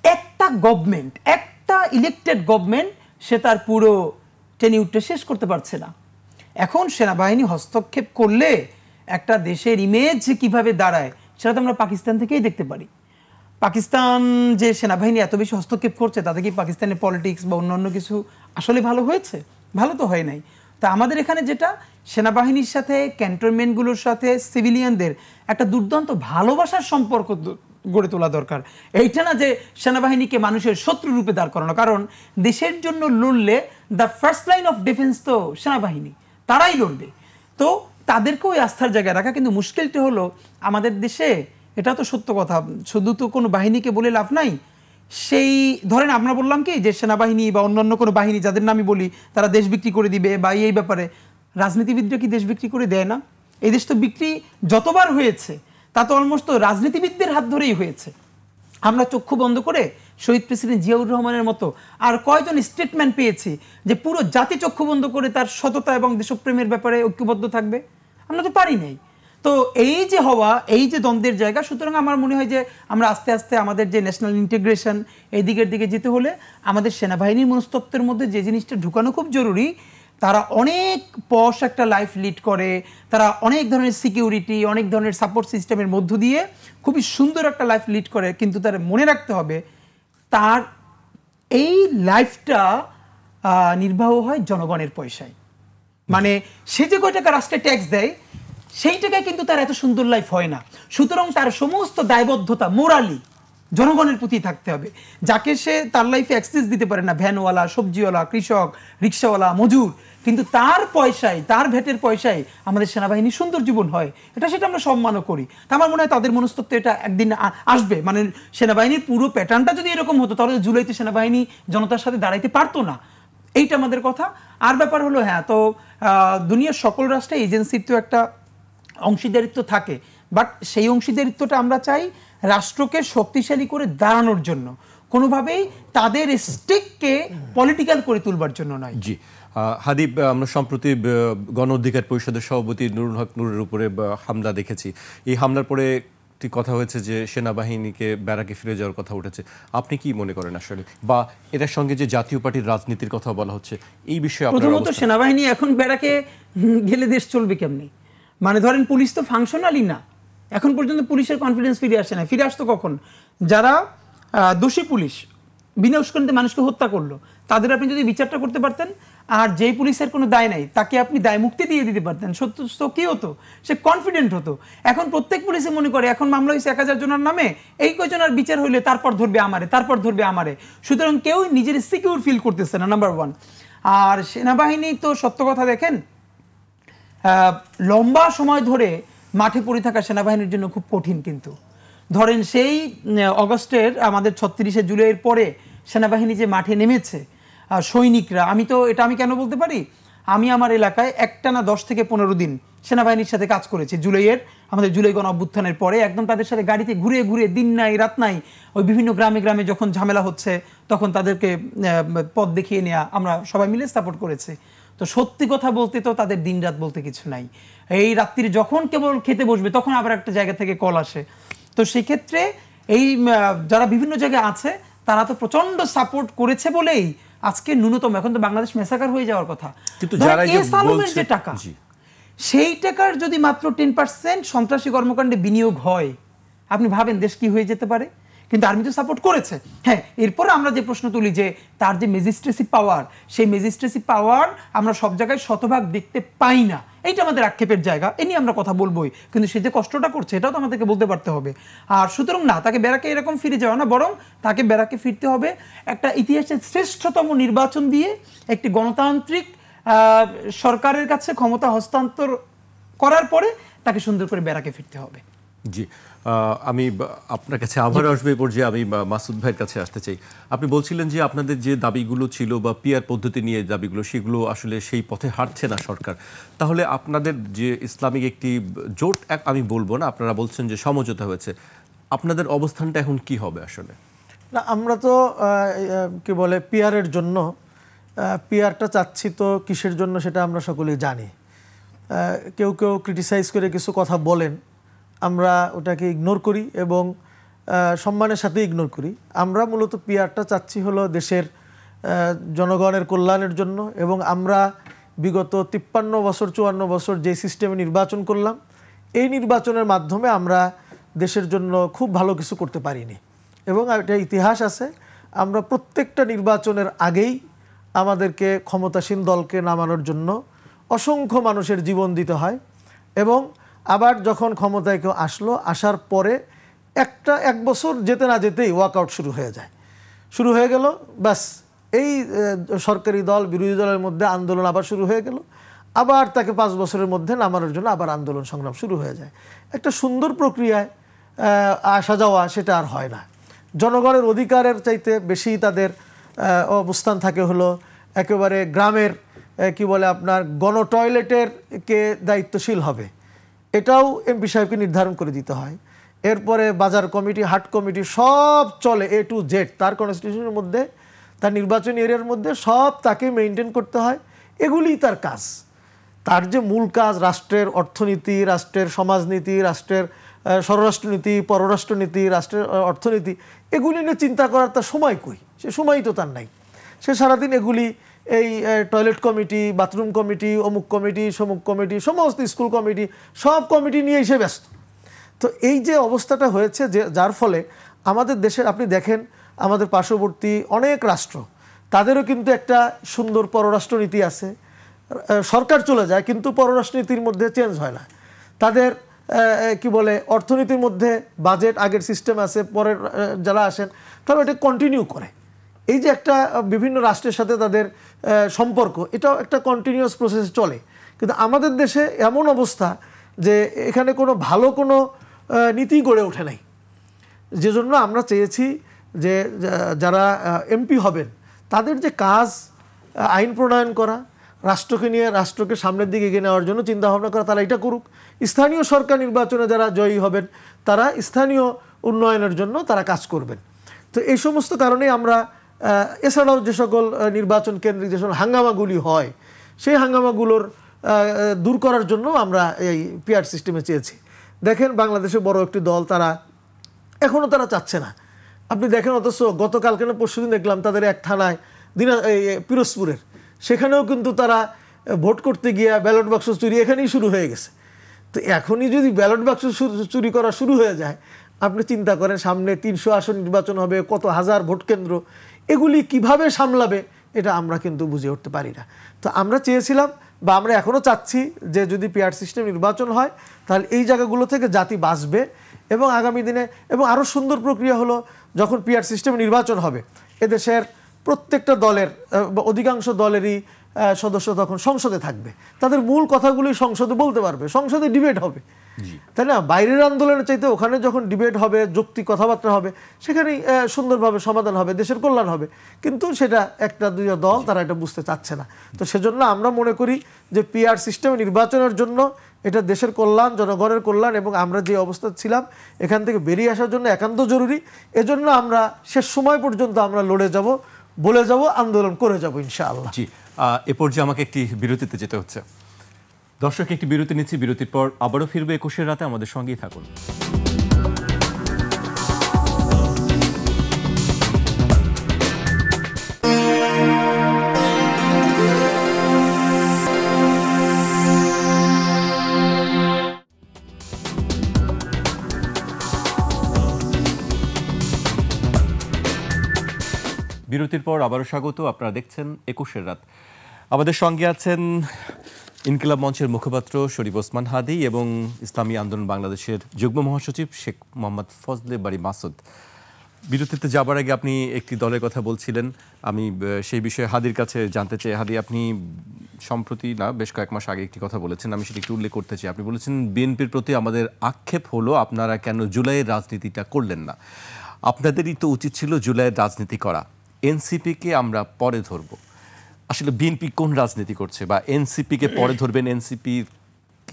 B: একটা গভর্নমেন্ট, একটা ইলেক্টেড গভর্নমেন্ট সে তার পুরো টেনিউরটা শেষ করতে পারছে না। এখন সেনাবাহিনী হস্তক্ষেপ করলে একটা দেশের ইমেজ কিভাবে দাঁড়ায় সেটা তো আমরা পাকিস্তান থেকেই দেখতে পারি। পাকিস্তান যে সেনাবাহিনী এত বেশি হস্তক্ষেপ করছে, তাতে কি পাকিস্তানের পলিটিক্স বা অন্যান্য কিছু আসলে ভালো হয়েছে? ভালো তো হয় নাই। তা আমাদের এখানে যেটা সেনাবাহিনীর সাথে, ক্যান্টনমেন্টগুলোর সাথে সিভিলিয়ানদের একটা দুর্দান্ত ভালোবাসার সম্পর্ক গড়ে তোলা দরকার। এইটা না যে সেনাবাহিনীকে মানুষের শত্রু রূপে দাঁড় করানো। কারণ দেশের জন্য লড়লে the first line of defence তো সেনাবাহিনী, তারাই লড়বে। তো তাদেরকেও ওই আস্থার জায়গায় রাখা। কিন্তু মুশকিলটা হলো আমাদের দেশে, এটা তো সত্য কথা, শুধু তো কোনো বাহিনীকে বলে লাভ নাই। সেই ধরেন আমরা বললাম কি যে সেনাবাহিনী বা অন্যান্য কোনো বাহিনী যাদের নামই বলি তারা দেশ বিক্রি করে দিবে, বা এই ব্যাপারে রাজনীতিবিদরা কি দেশ বিক্রি করে দেয় না? এই দেশ তো বিক্রি যতবার হয়েছে তা তো অলমোস্ট রাজনীতিবিদদের হাত ধরেই হয়েছে। আমরা চক্ষু বন্ধ করে শহীদ প্রেসিডেন্ট জিয়াউর রহমানের মতো আর কয়জন স্টেটমেন্ট পেয়েছি যে পুরো জাতি চক্ষু বন্ধ করে তার সততা এবং দেশপ্রেমের ব্যাপারে ঐক্যবদ্ধ থাকবে? আমরা তো পারি নাই। তো এই যে হওয়া, এই যে দ্বন্দ্বের জায়গা, সুতরাং আমার মনে হয় যে আমরা আস্তে আস্তে আমাদের যে ন্যাশনাল ইন্টিগ্রেশন এই দিকের দিকে যেতে হলে আমাদের সেনাবাহিনীর মনস্তত্ত্বের মধ্যে যে জিনিসটা ঢুকানো খুব জরুরি, তারা অনেক পশ একটা লাইফ লিড করে, তারা অনেক ধরনের সিকিউরিটি, অনেক ধরনের সাপোর্ট সিস্টেমের মধ্য দিয়ে খুবই সুন্দর একটা লাইফ লিড করে। কিন্তু তারা মনে রাখতে হবে তার এই লাইফটা নির্বাহ হয় জনগণের পয়সায়। মানে সে যে কয় টাকা রাষ্ট্রে ট্যাক্স দেয় সেই টাকায় কিন্তু তার এত সুন্দর লাইফ হয় না। সুতরাং তার সমস্ত দায়বদ্ধতা মোরালি জনগণের প্রতি থাকতে হবে, যাকে সে তার লাইফে অ্যাক্সেস দিতে পারে না, ভ্যানওয়ালা, সবজিওয়ালা, কৃষক, রিক্সাওয়ালা, মজুর, কিন্তু তার পয়সায়, তার ভ্যাটের পয়সায় আমাদের সেনাবাহিনী সুন্দর জীবন হয়। এটা সেটা আমরা সম্মানও করি। তা আমার মনে হয় তাদের মনস্তত্ত্ব এটা একদিন আসবে। মানে সেনাবাহিনীর পুরো প্যাটার্নটা যদি এরকম হতো তাহলে জুলাইতে সেনাবাহিনী জনতার সাথে দাঁড়াইতে পারতো না। এইটা আমাদের কথা। আর ব্যাপার হলো, হ্যাঁ, তো দুনিয়ার সকল রাষ্ট্রে এজেন্সির তো একটা অংশীদারিত্ব থাকে, বাট সেই অংশীদারিত্বটা আমরা চাই রাষ্ট্রকে শক্তিশালী করে দাঁড়ানোর জন্য, কোনোভাবেই তাদের স্টেককে পলিটিক্যাল করে তুলবার জন্য নয়।
A: জি হাদিব, আমরা সম্প্রতি গণ অধিকার পরিষদের সভাপতি নুরুল হক নুরের উপরে হামলা দেখেছি। এই হামলার পরে একটি কথা হয়েছে যে সেনাবাহিনীকে ব্যারাকে ফিরে যাওয়ার কথা উঠেছে, আপনি কি মনে করেন আসলে, বা এটার সঙ্গে যে জাতীয় পার্টির রাজনীতির কথা বলা হচ্ছে এই বিষয়ে আপনার
B: প্রথমত
A: অবস্থান?
B: সেনাবাহিনী এখন ব্যারাকে গেলে দেশ চলবে কেমনি? মানে ধরেন পুলিশ তো ফাংশনালি না, এখন পর্যন্ত পুলিশের কনফিডেন্স ফিরে আসে না। ফিরে আসতো কখন? যারা দোষী পুলিশ বিনা উস্কানিতে মানুষকে হত্যা করলো তাদের আপনি যদি বিচারটা করতে পারতেন, আর যেই পুলিশের কোনো দায় নাই তাকে আপনি দায় মুক্তি দিয়ে দিতে পারতেন, সত্য কি হতো? সে কনফিডেন্ট হতো। এখন প্রত্যেক পুলিশে মনে করে এখন মামলা হয়েছে 1000 জনের নামে, এই কয়জনের বিচার হইলে তারপর ধরবে আমারে, তারপর ধরবে আমারে। সুতরাং কেউ নিজের সিকিউর ফিল করতেছে না, নাম্বার 1। আর সেনাবাহিনী তো সত্য কথা দেখেন, লম্বা সময় ধরে মাঠে পড়ে থাকা সেনাবাহিনীর জন্য খুব কঠিন। কিন্তু ধরেন সেই অগস্টের আমাদের 36শে জুলাইয়ের পরে সেনাবাহিনী যে মাঠে নেমেছে, সৈনিকরা, আমি কেন বলতে পারি, আমি আমার এলাকায় একটানা 10 থেকে 15 দিন সেনাবাহিনীর সাথে কাজ করেছি আমাদের জুলাই গণ অভ্যুত্থানের পরে। একদম তাদের সাথে গাড়িতে ঘুরে ঘুরে দিন নাই রাত নাই ওই বিভিন্ন গ্রামে গ্রামে যখন ঝামেলা হচ্ছে তখন তাদেরকে পথ দেখিয়ে নেওয়া, আমরা সবাই মিলে সাপোর্ট করেছি। তো সত্যি কথা বলতে তো তাদের দিন রাত বলতে কিছু নাই। এই রাত্রি যখন কেবল খেতে বসবে তখন আবার একটা জায়গা থেকে কল আসে। তো সেক্ষেত্রে এই যারা বিভিন্ন জায়গায় আছে তারা তো প্রচন্ড সাপোর্ট করেছে বলেই আজকে ন্যূনতম, এখন তো বাংলাদেশ মেসাকার হয়ে যাওয়ার কথা,
A: কিন্তু যারা
B: যে টাকা, সেই টাকার যদি মাত্র 10% সন্ত্রাসী কর্মকাণ্ডে বিনিয়োগ হয়, আপনি ভাবেন দেশ কি হয়ে যেতে পারে। কিন্তু আর্মি তো সাপোর্ট করেছে। হ্যাঁ, এরপর আমরা যে প্রশ্ন তুলি যে তার যে ম্যাজিস্ট্রেসি পাওয়ার, সেই ম্যাজিস্ট্রেসি পাওয়ার আমরা সব জায়গায় শতভাগ দেখতে পাই না, এইটা আমাদের আক্ষেপের জায়গা। এ নিয়ে আমরা কথা বলবোই, কিন্তু সে যে কষ্টটা করছে এটাও তো আমাদেরকে বলতে পারতে হবে। আর সুতরাং না, তাকে ব্যারাকে এরকম ফিরে যাওয়া না, বরং তাকে ব্যারাকে ফিরতে হবে একটা ইতিহাসের শ্রেষ্ঠতম নির্বাচন দিয়ে, একটি গণতান্ত্রিক সরকারের কাছে ক্ষমতা হস্তান্তর করার পরে তাকে সুন্দর করে ব্যারাকে ফিরতে হবে।
A: জি, আমি আপনার কাছে আবার আসবে এই পর্যায়ে আমি মাসুদ ভাইয়ের কাছে আসতে চাই। আপনি বলছিলেন যে আপনাদের যে দাবিগুলো ছিল বা পিআর পদ্ধতি নিয়ে দাবিগুলো, সেগুলো আসলে সেই পথে হাঁটছে না সরকার। তাহলে আপনাদের যে ইসলামিক একটি জোট, আমি বলবো না, আপনারা বলছেন যে সমঝোতা হয়েছে, আপনাদের অবস্থানটা এখন কি হবে আসলে?
C: না, আমরা তো কি বলে পিআরের জন্য, পিআরটা চাচ্ছি তো কিসের জন্য সেটা আমরা সকলেই জানি। কেউ কেউ ক্রিটিসাইজ করে কিছু কথা বলেন, আমরা ওটাকে ইগনোর করি এবং সম্মানের সাথে ইগনোর করি। আমরা মূলত পিআরটা চাচ্ছি হলো দেশের জনগণের কল্যাণের জন্য, এবং আমরা বিগত 53 বছর 54 বছর যে সিস্টেমে নির্বাচন করলাম, এই নির্বাচনের মাধ্যমে আমরা দেশের জন্য খুব ভালো কিছু করতে পারিনি। এবং একটা ইতিহাস আছে, আমরা প্রত্যেকটা নির্বাচনের আগেই আমাদেরকে ক্ষমতাসীন দলকে নামানোর জন্য অসংখ্য মানুষের জীবন দিতে হয়, এবং আবার যখন ক্ষমতায় কেউ আসলো, আসার পরে এক বছর যেতে না যেতেই ওয়াকআউট শুরু হয়ে গেল, ব্যাস এই সরকারি দল বিরোধী দলের মধ্যে আন্দোলন আবার শুরু হয়ে গেল, আবার তাকে 5 বছরের মধ্যে নামানোর জন্য আবার আন্দোলন সংগ্রাম শুরু হয়ে যায়। একটা সুন্দর প্রক্রিয়ায় আসা যাওয়া সেটা আর হয় না। জনগণের অধিকারের চাইতে বেশি তাদের অবস্থান থাকে হলো একেবারে গ্রামের কি বলে আপনার গণ টয়লেটের কে দায়িত্বশীল হবে, এটাও এমপি সাহেবকে নির্ধারণ করে দিতে হয়। এরপরে বাজার কমিটি, হাট কমিটি সব চলে A to Z, তার কনস্টিটিউশনের মধ্যে, তার নির্বাচনী এরিয়ার মধ্যে সব তাকে মেনটেন করতে হয়। এগুলিই তার কাজ। তার যে মূল কাজ রাষ্ট্রের অর্থনীতি, রাষ্ট্রের সমাজনীতি, রাষ্ট্রের স্বরাষ্ট্রনীতি, পররাষ্ট্রনীতি, রাষ্ট্রের অর্থনীতি, এগুলি নিয়ে চিন্তা করার তার সময় কই? সে সময়ই তো তার নাই। সে সারাদিন এগুলি এই টয়লেট কমিটি, বাথরুম কমিটি, অমুক কমিটি, সমুক কমিটি, সমস্ত স্কুল কমিটি, সব কমিটি নিয়ে এসে ব্যস্ত। তো এই যে অবস্থাটা হয়েছে, যে যার ফলে আমাদের দেশের, আপনি দেখেন আমাদের পার্শ্ববর্তী অনেক রাষ্ট্র, তাদেরও কিন্তু একটা সুন্দর পররাষ্ট্রনীতি আছে। সরকার চলে যায় কিন্তু পররাষ্ট্রনীতির মধ্যে চেঞ্জ হয় না। তাদের কি বলে অর্থনীতির মধ্যে বাজেট আগের সিস্টেম আছে, পরের যারা আসেন তারা এটা কন্টিনিউ করে। এই যে একটা বিভিন্ন রাষ্ট্রের সাথে তাদের সম্পর্ক, এটাও একটা কন্টিনিউয়াস প্রসেস চলে। কিন্তু আমাদের দেশে এমন অবস্থা যে এখানে কোনো ভালো কোনো নীতি গড়ে ওঠে নাই। যে জন্য আমরা চেয়েছি যে যারা এমপি হবেন তাদের যে কাজ আইন প্রণয়ন করা, রাষ্ট্রকে নিয়ে রাষ্ট্রকে সামনের দিকে এগিয়ে নেওয়ার জন্য চিন্তাভাবনা করা, তারা এটা করুক। স্থানীয় সরকার নির্বাচনে যারা জয়ী হবেন তারা স্থানীয় উন্নয়নের জন্য তারা কাজ করবেন। তো এই সমস্ত কারণেই আমরা এছাড়াও যে সকল নির্বাচন কেন্দ্রিক যে সকল হাঙ্গামাগুলি হয়, সেই হাঙ্গামাগুলোর দূর করার জন্য আমরা এই পিআর সিস্টেমে চেয়েছি। দেখেন বাংলাদেশে বড় একটি দল, তারা এখনও তারা চাচ্ছে না। আপনি দেখেন, অথচ গতকালকে না পরশুদিন দেখলাম তাদের এক থানায় পিরোজপুরের, সেখানেও কিন্তু তারা ভোট করতে গিয়ে ব্যালট বাক্স চুরি এখানেই শুরু হয়ে গেছে। তো এখনই যদি ব্যালট বাক্স চুরি করা শুরু হয়ে যায়, আপনি চিন্তা করেন সামনে 300 আসন নির্বাচন হবে, কত হাজার ভোট কেন্দ্র, এগুলি কিভাবে সামলাবে এটা আমরা কিন্তু বুঝে উঠতে পারি না। তো আমরা চেয়েছিলাম বা আমরা এখনও চাচ্ছি যে যদি পিআর সিস্টেম নির্বাচন হয় তাহলে এই জায়গাগুলো থেকে জাতি বাঁচবে এবং আগামী দিনে এবং আরও সুন্দর প্রক্রিয়া হলো যখন পিআর সিস্টেম নির্বাচন হবে এদেশের প্রত্যেকটা দলের বা অধিকাংশ দলেরই সদস্য তখন সংসদে থাকবে, তাদের মূল কথাগুলি সংসদে বলতে পারবে, সংসদে ডিবেট হবে, তাই না? বাইরের আন্দোলনের চাইতে ওখানে যখন ডিবেট হবে, যুক্তি কথাবার্তা হবে, সেখানেই সুন্দরভাবে সমাধান হবে, দেশের কল্যাণ হবে। কিন্তু সেটা একটা দুই দল তারা এটা বুঝতে চাচ্ছে না। তো সেজন্য আমরা মনে করি যে পিআর সিস্টেম নির্বাচনের জন্য এটা দেশের কল্যাণ, জনগণের কল্যাণ এবং আমরা যে অবস্থা ছিলাম এখান থেকে বেরিয়ে আসার জন্য একান্ত জরুরি। এজন্য আমরা শেষ সময় পর্যন্ত আমরা লড়ে যাব, বলে যাব, আন্দোলন করে যাব ইনশাআল্লাহ।
A: জি, এ পর্যায়ে আমাকে একটি বিরতিতে যেতে হচ্ছে। দর্শক, একটি বিরতি নিচ্ছি, বিরতির পর আবারও ফিরবে 21-এর রাতে, আমাদের সঙ্গেই থাকুন। বিরতির পর আবারও স্বাগত। আপনারা দেখছেন 21-এর রাত। আমাদের সঙ্গে আছেন ইনকিলাব মঞ্চের মুখপাত্র শরীফ ওসমান হাদি এবং ইসলামী আন্দোলন বাংলাদেশের যুগ্ম মহাসচিব শেখ মোহাম্মদ ফজলে বারী মাসুদ। বিরতিতে যাবার আগে আপনি একটি দলের কথা বলছিলেন, আমি সেই বিষয়ে হাদির কাছে জানতে চাই। হাদি, আপনি সম্প্রতি না বেশ কয়েক মাস আগে একটি কথা বলেছেন, আমি সেটি একটু উল্লেখ করতে চাই। আপনি বলেছেন বিএনপির প্রতি আমাদের আক্ষেপ হলো আপনারা কেন জুলাইয়ের রাজনীতিটা করলেন না। আপনাদেরই তো উচিত ছিল জুলাইয়ের রাজনীতি করা। এনসিপিকে আমরা পরে ধরব। আসলে বিএনপি কোন রাজনীতি করছে বা এনসিপিকে পরে ধরবেন? এনসিপি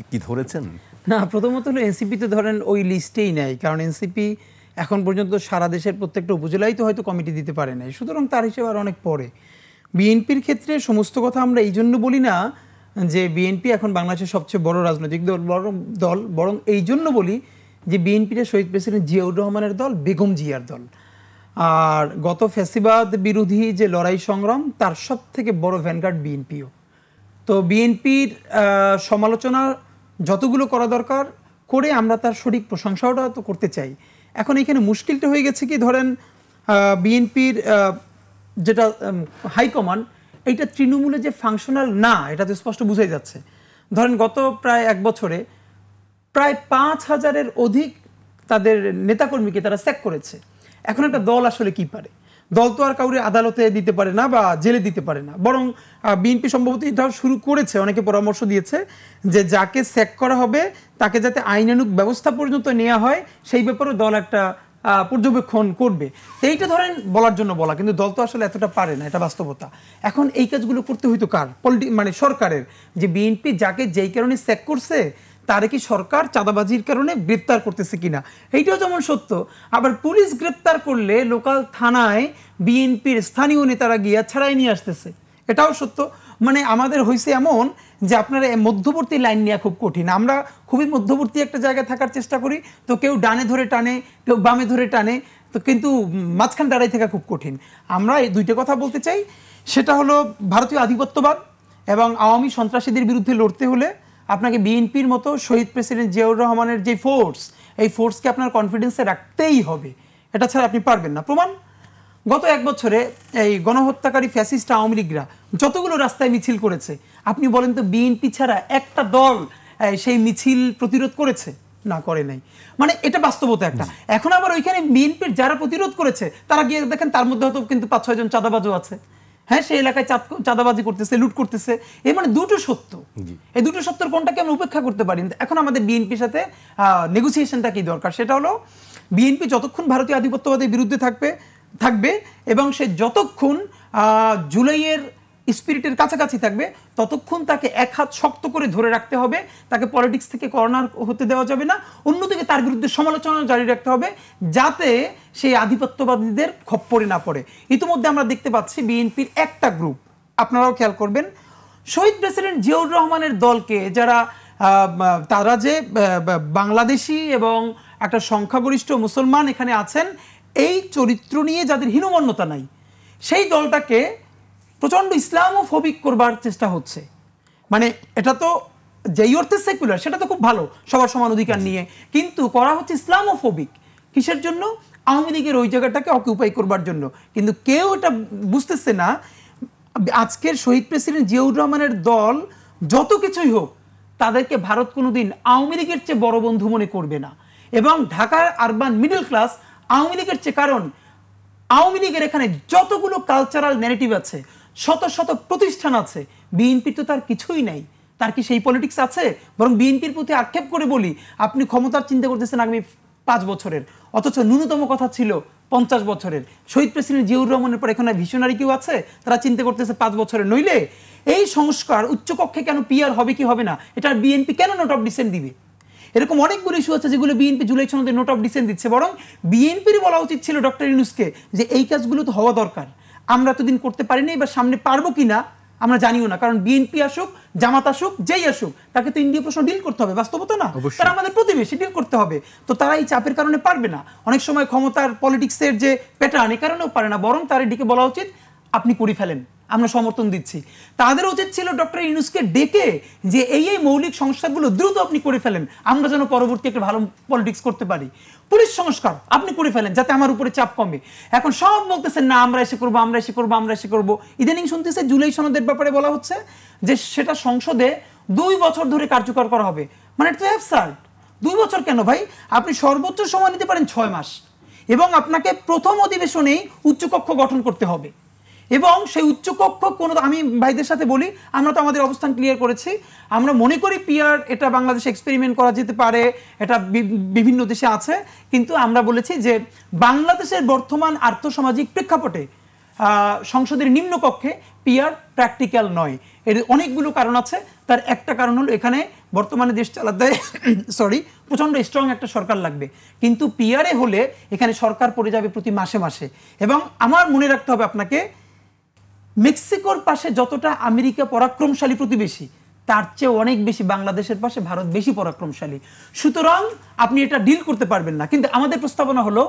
A: কি ধরেছেন?
B: না, প্রথমত হলো এনসিপি তো ধরেন ওই লিস্টেই নেয়, কারণ এনসিপি এখন পর্যন্ত সারা দেশের প্রত্যেকটা উপজেলায় তো হয়তো কমিটি দিতে পারে নাই, সুতরাং তার হিসেবে আর অনেক পরে। বিএনপির ক্ষেত্রে সমস্ত কথা আমরা এই জন্য বলি না যে বিএনপি এখন বাংলাদেশের সবচেয়ে বড় রাজনৈতিক দল, বরং এই জন্য বলি যে বিএনপিটা শহীদ প্রেসিডেন্ট জিয়াউর রহমানের দল, বেগম জিয়ার দল। আর গত ফ্যাসিবাদ বিরোধী যে লড়াই সংগ্রাম, তার সব থেকে বড় ভ্যানগার্ড বিএনপিও। তো বিএনপির সমালোচনা যতগুলো করা দরকার করে আমরা তার সঠিক প্রশংসাটা তো করতে চাই। এখন এখানে মুশকিলটা হয়ে গেছে কি, ধরেন বিএনপির যেটা হাইকমান্ড, এইটা তৃণমূলে যে ফাংশনাল না, এটা তো স্পষ্ট বুঝাই যাচ্ছে। ধরেন গত প্রায় এক বছরে প্রায় 5,000-এর অধিক তাদের নেতাকর্মীকে তারা স্যাক করেছে। এখন একটা দল আসলে কি পারে? দল তো আর কাউরে আদালতে দিতে পারে না বা জেলে দিতে পারে না, বরং বিএনপি সম্ভবত এটাও শুরু করেছে, অনেকে পরামর্শ দিয়েছে যে যাকে স্যাক করা হবে তাকে যাতে আইনানুগ ব্যবস্থা পর্যন্ত নেওয়া হয় সেই ব্যাপারে দল একটা পর্যবেক্ষণ করবে। এইটা ধরেন বলার জন্য বলা, কিন্তু দল তো আসলে এতটা পারে না, এটা বাস্তবতা। এখন এই কাজগুলো করতে হইতো কার? মানে সরকারের। যে বিএনপি যাকে যেই কারণে স্যাক করছে তারে কি সরকার চাঁদাবাজির কারণে গ্রেপ্তার করতেছে কিনা, এইটাও যেমন সত্য। আবার পুলিশ গ্রেপ্তার করলে লোকাল থানায় বিএনপির স্থানীয় নেতারা গিয়া ছাড়াই নিয়ে আসতেছে, এটাও সত্য। মানে আমাদের হয়েছে এমন যে আপনারা মধ্যবর্তী লাইন নেওয়া খুব কঠিন। আমরা খুবই মধ্যবর্তী একটা জায়গায় থাকার চেষ্টা করি, তো কেউ ডানে ধরে টানে, কেউ বামে ধরে টানে, তো কিন্তু মাঝখান দাঁড়াই থাকা খুব কঠিন। আমরা এই দুইটা কথা বলতে চাই, সেটা হলো ভারতীয় আধিপত্যবাদ এবং আওয়ামী সন্ত্রাসীদের বিরুদ্ধে লড়তে হলে আপনাকে বিএনপির মতো শহীদ প্রেসিডেন্ট জিয়াউর রহমানের যে ফোর্স, এই ফোর্সকে আপনার কনফিডেন্সে রাখতেই হবে, এটা ছাড়া আপনি পারবেন না। প্রমাণ, গত এক বছরে এই গণহত্যাকারী ফ্যাসিস্ট আওয়ামী লীগরা যতগুলো রাস্তায় মিছিল করেছে, আপনি বলেন তো বিএনপি ছাড়া একটা দল সেই মিছিল প্রতিরোধ করেছে? না, করে নাই। মানে এটা বাস্তবতা একটা। এখন আবার ওইখানে বিএনপির যারা প্রতিরোধ করেছে তারা গিয়ে দেখেন তার মধ্যে হয়তো কিন্তু 5-6 জন চাঁদাবাজও আছে। হ্যাঁ, সেই এলাকায় চাঁদাবাজি করতেছে, লুট করতেছে। এই মানে দুটো সত্য, এই দুটো সত্যের কোনটাকে আমরা উপেক্ষা করতে পারি? এখন আমাদের বিএনপির সাথে নেগোসিয়েশনটা কি দরকার? সেটা হলো বিএনপি যতক্ষণ ভারতীয় আধিপত্যবাদের বিরুদ্ধে থাকবে এবং সে যতক্ষণ জুলাইয়ের স্পিরিটের কাছাকাছি থাকবে ততক্ষণ তাকে এক হাত শক্ত করে ধরে রাখতে হবে, তাকে পলিটিক্স থেকে কর্নার হতে দেওয়া যাবে না। অন্যদিকে তার বিরুদ্ধে সমালোচনা জারি রাখতে হবে যাতে সেই আধিপত্যবাদীদের খপ্পরে না পড়ে। ইতিমধ্যে আমরা দেখতে পাচ্ছি বিএনপির একটা গ্রুপ, আপনারাও খেয়াল করবেন, শহীদ প্রেসিডেন্ট জিয়াউর রহমানের দলকে যারা তারা যে বাংলাদেশি এবং একটা সংখ্যাগরিষ্ঠ মুসলমান এখানে আছেন, এই চরিত্র নিয়ে যাদের হীনমন্যতা নাই, সেই দলটাকে প্রচণ্ড ইসলামোফোবিক করবার চেষ্টা হচ্ছে। মানে এটা তো যেই অর্থে সেকুলার, সেটা তো খুব ভালো, সবার সমান অধিকার নিয়ে, কিন্তু করা হচ্ছে ইসলামোফোবিক। কিসের জন্য? আওয়ামী লীগের ওই জায়গাটাকে অকুপাই করবার জন্য। কিন্তু কেউ এটা বুঝতেছে না, আজকের শহীদ প্রেসিডেন্ট জিয়াউর রহমানের দল যত কিছুই হোক, তাদেরকে ভারত কোনোদিন আওয়ামী লীগের চেয়ে বড় বন্ধু মনে করবে না। এবং ঢাকার আরবান মিডল ক্লাস আওয়ামী লীগের চেয়ে, কারণ আওয়ামী লীগের এখানে যতগুলো কালচারাল ন্যারেটিভ আছে, শত শত প্রতিষ্ঠান আছে, বিএনপির তো তার কিছুই নাই। তার কি সেই পলিটিক্স আছে? বরং বিএনপির প্রতি আক্ষেপ করে বলি, আপনি ক্ষমতার চিন্তা করতেছেন আগামী 5 বছরের, অথচ ন্যূনতম কথা ছিল 50 বছরের। শহীদ প্রেসিডেন্ট জিয়াউর রহমানের পর এখানে ভিশনারি কেউ আছে? তারা চিন্তা করতেছে 5 বছরের। নইলে এই সংস্কার উচ্চকক্ষে কেন পিআর হবে কি হবে না, এটা বিএনপি কেন নোট অফ ডিসেন্ট দিবে? এরকম অনেকগুলো ইস্যু আছে যেগুলো বিএনপি জুলাই সনদে নোট অফ ডিসেন্ট দিচ্ছে। বরং বিএনপির বলা উচিত ছিল ডক্টর ইউনূসকে যে এই কাজগুলো তো হওয়া দরকার, আমরা এতদিন করতে পারিনি, বা সামনে পারবো কিনা আমরা জানিও না। কারণ বিএনপি আসুক, জামাত আসুক, যেই আসুক, তাকে তো ইন্ডিয়া প্রশ্ন ডিল করতে হবে, বাস্তবতা না? তারা আমাদের প্রতিবেশী, ডিল করতে হবে। তো তারা এই চাপের কারণে পারবে না। অনেক সময় ক্ষমতার পলিটিক্সের যে প্যাটার্ন, এই কারণেও পারে না। বরং তার এদিকে বলা উচিত আপনি করে ফেলেন, আমরা সমর্থন দিচ্ছি। তাদের উচিত ছিল ডক্টর ইউনূসকে ডেকে যে এই মৌলিক সংস্কারগুলো দ্রুত আপনি করে ফেলেন, আমরা যেন পরবর্তী একটা ভালো পলিটিক্স করতে পারি। পুলিশ সংস্কার আপনি করে ফেলেন, যাতে আমার উপরে চাপ কমে। এখন সব বলতেছেন না আমরা এসে করবো, আমরা এসে করবো, আমরা এসে করবো। ইদানিং শুনতেছে জুলাই সনদের ব্যাপারে বলা হচ্ছে যে সেটা সংসদে 2 বছর ধরে কার্যকর করা হবে। মানে এটা অ্যাবসার্ড। 2 বছর কেন ভাই? আপনি সর্বোচ্চ সময় নিতে পারেন 6 মাস, এবং আপনাকে প্রথম অধিবেশনেই উচ্চকক্ষ গঠন করতে হবে। এবং সেই উচ্চকক্ষ কোনো, আমি ভাইদের সাথে বলি, আমরা তো আমাদের অবস্থান ক্লিয়ার করেছি। আমরা মনে করি পিআর এটা বাংলাদেশে এক্সপেরিমেন্ট করা যেতে পারে, এটা বিভিন্ন দেশে আছে। কিন্তু আমরা বলেছি যে বাংলাদেশের বর্তমান আর্থসামাজিক প্রেক্ষাপটে সংসদের নিম্নকক্ষে পিআর প্র্যাকটিক্যাল নয়। এর অনেকগুলো কারণ আছে। তার একটা কারণ হলো এখানে বর্তমানে দেশ চালাতে প্রচণ্ড স্ট্রং একটা সরকার লাগবে। কিন্তু পিআরে হলে এখানে সরকার পড়ে যাবে প্রতি মাসে মাসে। এবং আমার মনে রাখতে হবে আপনাকে, মেক্সিকোর পাশে যতটা আমেরিকা পরাক্রমশালী প্রতিবেশী, তার চেয়ে অনেক বেশি বাংলাদেশের পাশে ভারত বেশি পরাক্রমশালী। সুতরাং আপনি এটা ডিল করতে পারবেন না। কিন্তু আমাদের প্রস্তাবনা হলো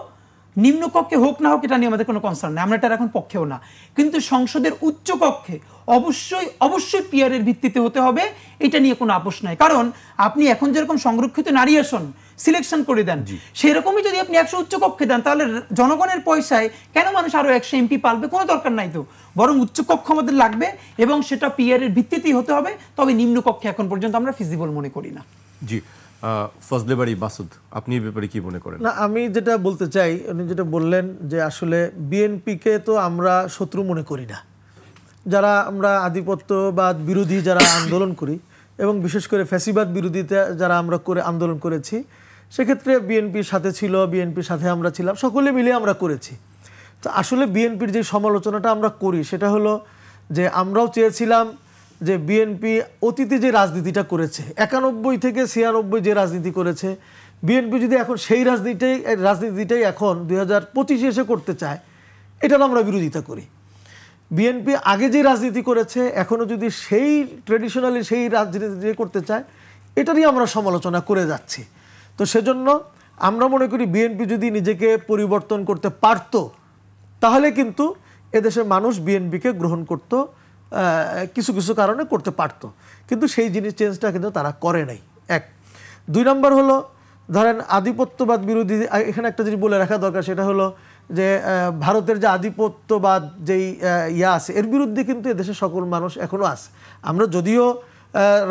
B: নিম্নকক্ষে হোক না হোক এটা নিয়ে আমাদের কোনো কনসার্ন নেই, আমরা এটা এখন পক্ষেও না। কিন্তু সংসদের উচ্চকক্ষে অবশ্যই অবশ্যই পিআরের ভিত্তিতে হতে হবে, এটা নিয়ে কোনো আপোষ নাই। কারণ আপনি এখন যেরকম সংরক্ষিত নারী আসন সিলেকশন করে দেন, সেরকমই যদি আপনি 100 উচ্চকক্ষে দেন, তাহলে জনগণের পয়সায় কেন মানুষ আরো 100 এমপি পালবে? কোনো দরকার নাই তো। বরং উচ্চকক্ষ আমাদের লাগবে, এবং সেটা পিআরের ভিত্তিতেই হতে হবে। তবে নিম্নকক্ষে এখন পর্যন্ত আমরা ফিজিবল মনে করি না।
A: জি, ফজলে বাড়ি মাসুদ, আপনি এই ব্যাপারে কি মনে করেন?
C: না, আমি যেটা বলতে চাই, উনি যেটা বললেন যে আসলে বিএনপিকে তো আমরা শত্রু মনে করি না। যারা আমরা আধিপত্যবাদ বিরোধী যারা আন্দোলন করি, এবং বিশেষ করে ফ্যাসিবাদ বিরোধীতে যারা আমরা আন্দোলন করেছি, সেক্ষেত্রে বিএনপির সাথে ছিল, বিএনপির সাথে আমরা ছিলাম, সকলে মিলে আমরা করেছি। তো আসলে বিএনপির যে সমালোচনাটা আমরা করি সেটা হলো যে আমরাও চেয়েছিলাম যে বিএনপি অতীতে যে রাজনীতিটা করেছে, 91 থেকে 96 যে রাজনীতি করেছে, বিএনপি যদি এখন সেই রাজনীতিটাই এখন 2025 এসে করতে চায়, এটার আমরা বিরোধিতা করি। বিএনপি আগে যে রাজনীতি করেছে এখনও যদি সেই ট্রেডিশনালি সেই রাজনীতি করতে চায়, এটারই আমরা সমালোচনা করে যাচ্ছি। তো সেজন্য আমরা মনে করি বিএনপি যদি নিজেকে পরিবর্তন করতে পারতো, তাহলে কিন্তু এদেশের মানুষ বিএনপিকে গ্রহণ করত, কিছু কিছু কারণে করতে পারত। কিন্তু সেই চেঞ্জটা কিন্তু তারা করে নাই। 1 2 নম্বর হলো, ধরেন আধিপত্যবাদ বিরোধী, এখানে একটা জিনিস বলে রাখা দরকার, সেটা হলো যে ভারতের যে আধিপত্যবাদ যেই আছে, এর বিরুদ্ধে কিন্তু এদেশের সকল মানুষ এখনও আছে। আমরা যদিও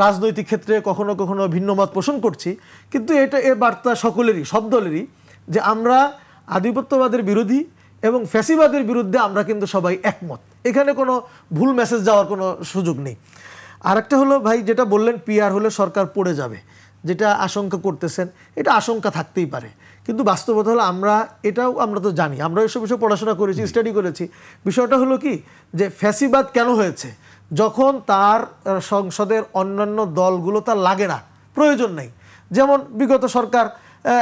C: রাজনৈতিক ক্ষেত্রে কখনো কখনো ভিন্ন মত পোষণ করছি, কিন্তু এ বার্তা সকলেরই, সব দলেরই, যে আমরা আধিপত্যবাদের বিরোধী এবং ফ্যাসিবাদের বিরুদ্ধে আমরা কিন্তু সবাই একমত। এখানে কোনো ভুল মেসেজ যাওয়ার কোনো সুযোগ নেই। আর একটা হলো ভাই, যেটা বললেন পিআর হলে সরকার পড়ে যাবে, যেটা আশঙ্কা করতেছেন, এটা আশঙ্কা থাকতেই পারে। কিন্তু বাস্তবতা হলো আমরা তো জানি, আমরা এসব বিষয়ে পড়াশোনা করেছি, স্টাডি করেছি। বিষয়টা হলো কি, যে ফ্যাসিবাদ কেন হয়েছে? যখন তার সংসদের অন্যান্য দলগুলো তার লাগে না, প্রয়োজন নেই। যেমন বিগত সরকার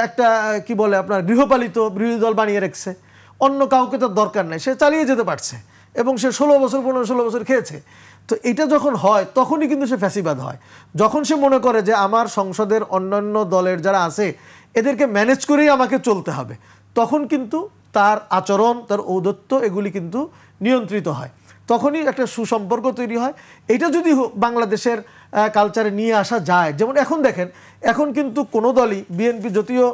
C: একটা কি বলে আপনার গৃহপালিত বিরোধী দল বানিয়ে রেখেছে, অন্য কাউকে তার দরকার নেই, সে চালিয়ে যেতে পারছে, এবং সে 16 বছর 15-16 বছর খেয়েছে। তো এটা যখন হয় তখনই কিন্তু সে ফ্যাসিবাদ হয়। যখন সে মনে করে যে আমার সংসদের অন্যান্য দলের যারা আছে এদেরকে ম্যানেজ করেই আমাকে চলতে হবে, তখন কিন্তু তার আচরণ, তার ঔদ্ধত্য এগুলি কিন্তু নিয়ন্ত্রিত হয়, তখনই একটা সুসম্পর্ক তৈরি হয়। এটা যদি বাংলাদেশের কালচারে নিয়ে আসা যায়, যেমন এখন দেখেন, এখন কিন্তু কোনো দলই, বিএনপি যদিও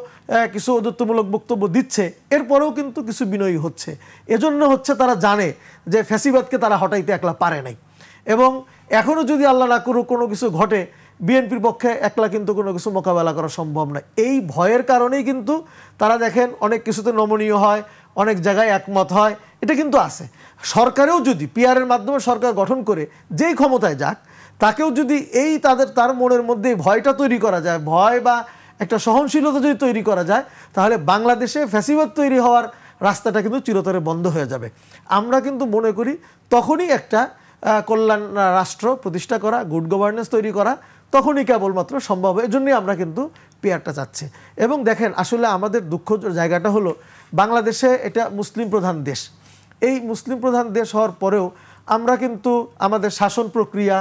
C: কিছু ঔদ্ধত্যমূলক বক্তব্য দিচ্ছে, এরপরেও কিন্তু কিছু বিনয়ী হচ্ছে। এজন্য হচ্ছে তারা জানে যে ফ্যাসিবাদকে তারা হটাইতে একলা পারে নাই, এবং এখনও যদি আল্লাহ না করুক কোনো কিছু ঘটে, বিএনপির পক্ষে একলা কিন্তু কোনো কিছু মোকাবেলা করা সম্ভব নয়। এই ভয়ের কারণেই কিন্তু তারা দেখেন অনেক কিছুতে নমনীয় হয়, অনেক জায়গায় একমত হয়, এটা কিন্তু আছে। সরকারেও যদি পিআরের মাধ্যমে সরকার গঠন করে যেই ক্ষমতায় যাক, তাকেও যদি এই তার মনের মধ্যে ভয়টা তৈরি করা যায়, ভয় বা একটা সহনশীলতা যদি তৈরি করা যায়, তাহলে বাংলাদেশে ফ্যাসিবাদ তৈরি হওয়ার রাস্তাটা কিন্তু চিরতরে বন্ধ হয়ে যাবে। আমরা কিন্তু মনে করি তখনই একটা কল্যাণ রাষ্ট্র প্রতিষ্ঠা করা, গুড গভর্নেন্স তৈরি করা তখনই কেবলমাত্র সম্ভব। এর জন্যই আমরা কিন্তু পিআরটা চাচ্ছি। এবং দেখেন, আসলে আমাদের দুঃখ জায়গাটা হলো বাংলাদেশে এটা মুসলিম প্রধান দেশ। এই মুসলিম প্রধান দেশ হওয়ার পরেও আমরা কিন্তু আমাদের শাসন প্রক্রিয়া,